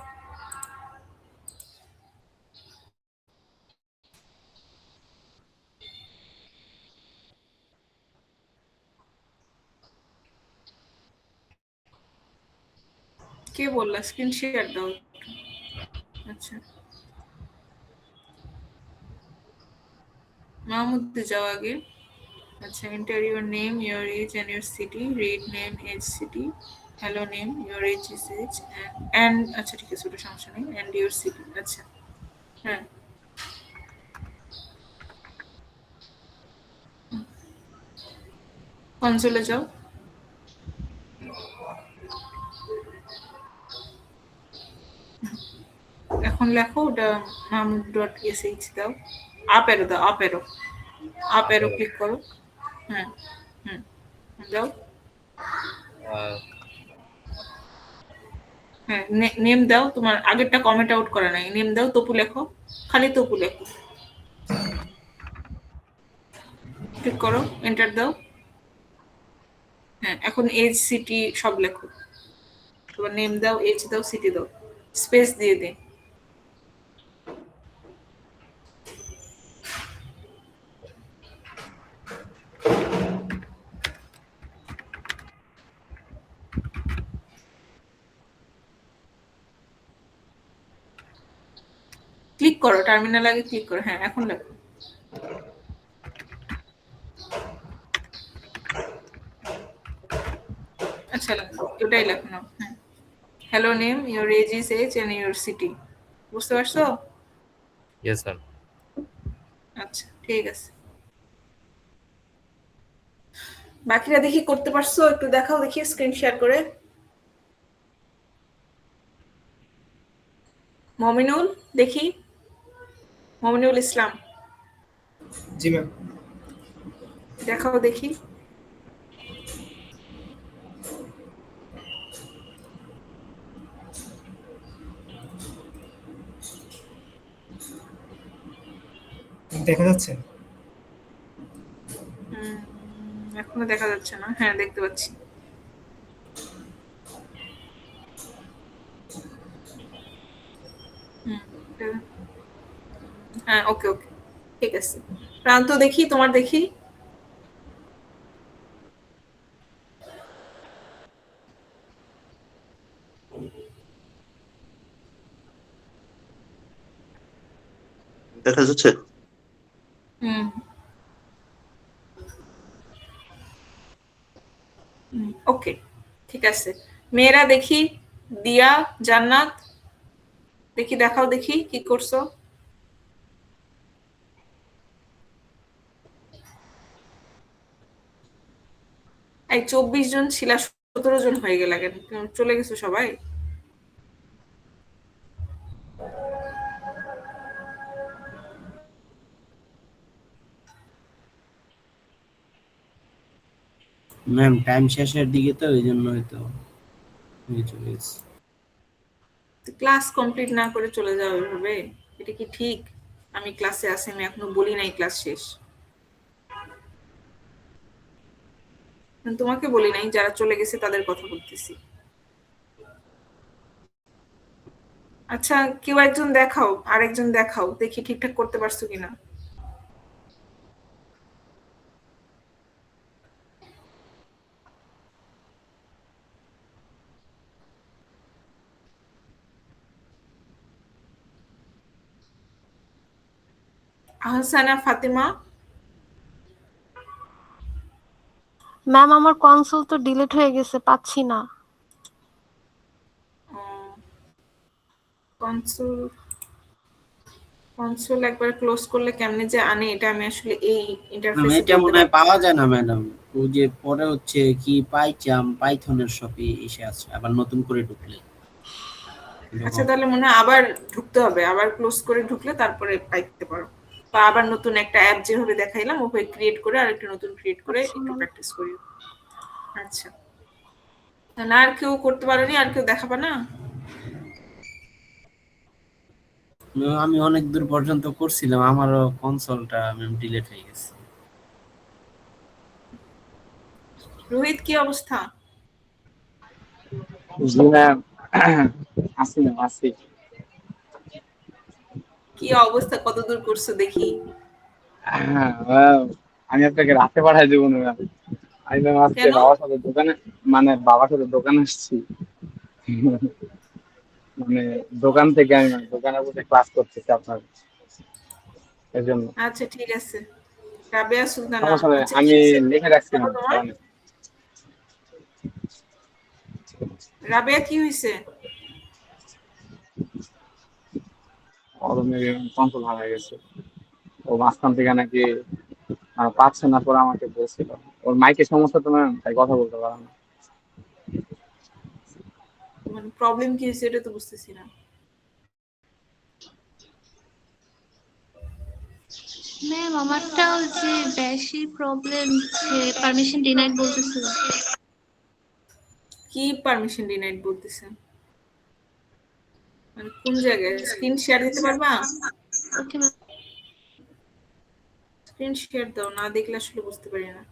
কে বললা স্ক্রিন শেয়ার দাও? আচ্ছা, মাহমুদ যাও আগে। আচ্ছা, enter your name, your age and your city. Read name, age, city. Hello name, your age is age and আচ্ছা ঠিক আছে, ওটা সমস্যা নেই। and your city। আচ্ছা হ্যাঁ, কনসোলে যাও। এখন লেখো ওটা mahmud.sh দাও, আপ এরো দাও, আপ এরো ক্লিক করো। হ্যাঁ হুম যাও। হ্যাঁ নেম দাও, তোমার আগেরটা কমেন্ট আউট করা নাই, নেম দাও, তপু লেখো, খালি তপু লেখো, ক্লিক করো, এন্টার দাও। হ্যাঁ এখন এজ, সিটি সব লেখো, তোমার নেম দাও, এজ দাও, সিটি দাও, স্পেস দিয়ে দে। ক্লিক করো, টার্মিনাল আগে ক্লিক করো। হ্যাঁ এখন লেখো। আচ্ছা ওটাই লেখো না। হ্যাঁ hello name, your age is age and your city. বুঝতে পারছো? Yes ma'am. আচ্ছা ঠিক আছে, বাকিরা দেখি করতে পারছো? একটু দেখাও দেখি স্ক্রিন শেয়ার করে। মমিনুল দেখি, মমিনুল ইসলাম জি ম্যাম। দেখাও দেখি। দেখা যাচ্ছে? এখনো দেখা যাচ্ছে না। হ্যাঁ দেখতে পাচ্ছি। হ্যাঁ ওকে ওকে ঠিক আছে। প্রান্ত দেখি, তোমার দেখি। দেখা যাচ্ছে? ওকে ঠিক আছে। মেয়েরা দেখি, দিয়া, জান্নাত দেখি, দেখাও দেখি কি করছো। এই 24 জন ছিল, 17 জন হয়ে গেল, কেন চলে গেছো সবাই? ম্যাম টাইম শেষের দিকে তো ওই জন্য হয়তো চলে গেছে। ক্লাস কমপ্লিট না করে চলে যাও এভাবে, এটা কি ঠিক? আমি ক্লাসে আছি, আমি এখনো বলি নাই ক্লাস শেষ। তোমাকে বলি নাই, যারা চলে গেছে তাদের কথা বলতেছি। আচ্ছা কেউ একজন দেখাও, আরেকজন দেখাও দেখি ঠিকঠাক করতে পারছো কিনা। আহসানা ফাতেমা। ম্যাম আমার কনসোল তো ডিলিট হয়ে গেছে, পাচ্ছি না। কনসোল একবার ক্লোজ করলে কেমনে যে আনে, এটা আমি আসলে এই ম্যাম ইন্টারফেসে এটা মনে হয় পাওয়া যায় না ম্যাডাম, ওই যে পরে হচ্ছে কি পাইচাম পাইথনের শপে এসে আছে আবার নতুন করে ঢুকলে। আচ্ছা তাহলে মনে হয় আবার ঢুকতে হবে, আবার ক্লোজ করে ঢুকলে তারপরে পাইতে পারো, বা আবার নতুন একটা অ্যাপ যেভাবে দেখাইলাম ওভাবে ক্রিয়েট করে আরেকটা নতুন ক্রিয়েট করে একটু প্র্যাকটিস করি। আচ্ছা না আর কেউ করতে পারোনি? আর কেউ দেখাবা না? আমি অনেক দূর পর্যন্ত করছিলাম, আমারও কনসোলটা ম্যাম ডিলিট হয়ে গেছে। রোহিত কি অবস্থা? জি ম্যাম আসি ম্যাম, আসি। কি অবস্থা, কত দূর করছো দেখি? ম্যাম, আমি আপনাকে রাতে পাঠাই দেবো না ম্যাম। আমি ম্যাম আজকে কেন? বাবার সাথে দোকানে, মানে বাবার সাথে দোকানে আসছি। মানে দোকান থেকে আমি দোকানে বসে ক্লাস করতেছি আপনার, এর জন্য। আচ্ছা ঠিক আছে। রাবেয়া সুলতানা, সমস্যা নেই, আচ্ছা কি আমি হয়েছে লিখে রাখছি বলো ম্যাম। তোমার? রাবেয়া কি হয়েছে? কন্ট্রোল হারিয়ে গেছে। ও মাঝখান থেকে নাকি পাচ্ছে না, পরে আমাকে বলছিল ওর মাইকের সমস্যা তো ম্যাম, তাই কথা বলতে পারে না। মানে প্রবলেম কি হয়েছে এটা তো বুঝতেছি না। ম্যাম আমারটাও যে বেশি প্রবলেম, যে পারমিশন ডিনাইড বলতেছে। কি পারমিশন ডিনাইড বলতেছে? মানে কোন জায়গায়? স্ক্রিন শেয়ার দিতে পারবা? Okay ma'am. স্ক্রিন শেয়ার দাও, না দেখলে আসলে বুঝতে পারি না।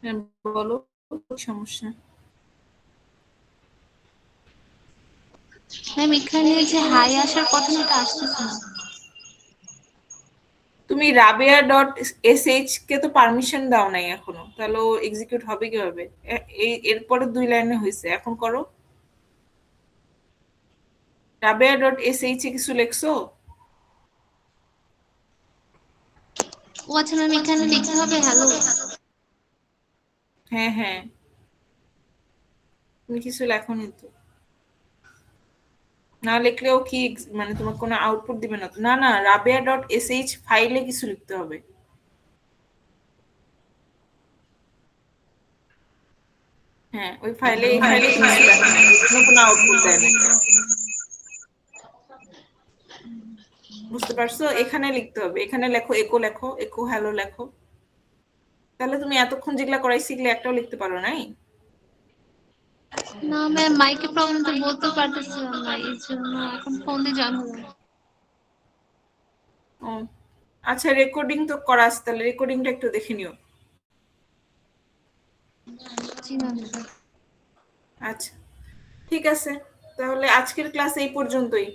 হ্যাঁ, বলো কি সমস্যা? ম্যাম এখানে যে হাই আসার কথা সেটা আসতেছে না। তুমি রাবেয়া ডট এসএইচ কে তো পারমিশন দাও নাই এখনো, তাহলে এক্সিকিউট হবে কিভাবে? এরপরে 2 লাইনে হয়েছে, এখন করো। রাবেয়া ডট এসএইচ এ কিছু লেখছো? ও আচ্ছা ম্যাম, এখানে লিখতে হবে হ্যালো। হ্যাঁ হ্যাঁ, তুমি কিছু লেখোনি তো। না লিখলেও কি মানে তোমার কোনো আউটপুট দিবে না তো? না না, রাবেয়া ডট এসএইচ ফাইলে কিছু লিখতে হবে। হ্যাঁ, ওই ফাইলে, এই ফাইলে কিছু লেখো না, এর জন্য কোনো আউটপুট দেয় না। বুঝতে পারছো? এখানে লিখতে হবে, এখানে লেখো একো, লেখো একো হ্যালো লেখো। তাহলে তুমি এতক্ষণ যেগুলা করাইছি এগুলো একটাও লিখতে পারো নাই? না ম্যাম, মাইকে প্রবলেম তো বলতে পারতেছিলাম না, এই জন্য এখন ফোন দিয়ে জানবো। ও আচ্ছা, রেকর্ডিং তো করা আছে, তাহলে রেকর্ডিংটা একটু দেখে নিও। জি ম্যাম। আচ্ছা ঠিক আছে, তাহলে আজকের ক্লাস এই পর্যন্তই।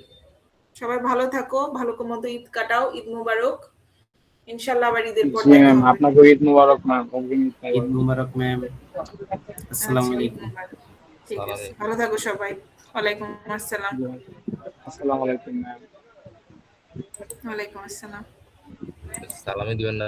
সবাই ভালো থাকো, ভালো মতো ঈদ কাটাও, ঈদ মোবারক। ইনশাআল্লাহ আবার ঈদের পর জি দেখা ম্যাম, হবে। আপনাকে ঈদ মুবারক ম্যাম। ঈদ মুবারক ম্যাম। আসসালামু আচ্ছা, ঈদ আলাইকুম। মোবারক। ঠিক আছে, ভালো থাকো সবাই। ওয়ালাইকুম আসসালাম। আসসালামু আলাইকুম ম্যাম। ওয়ালাইকুম আসসালাম। সালামই দিবেন না।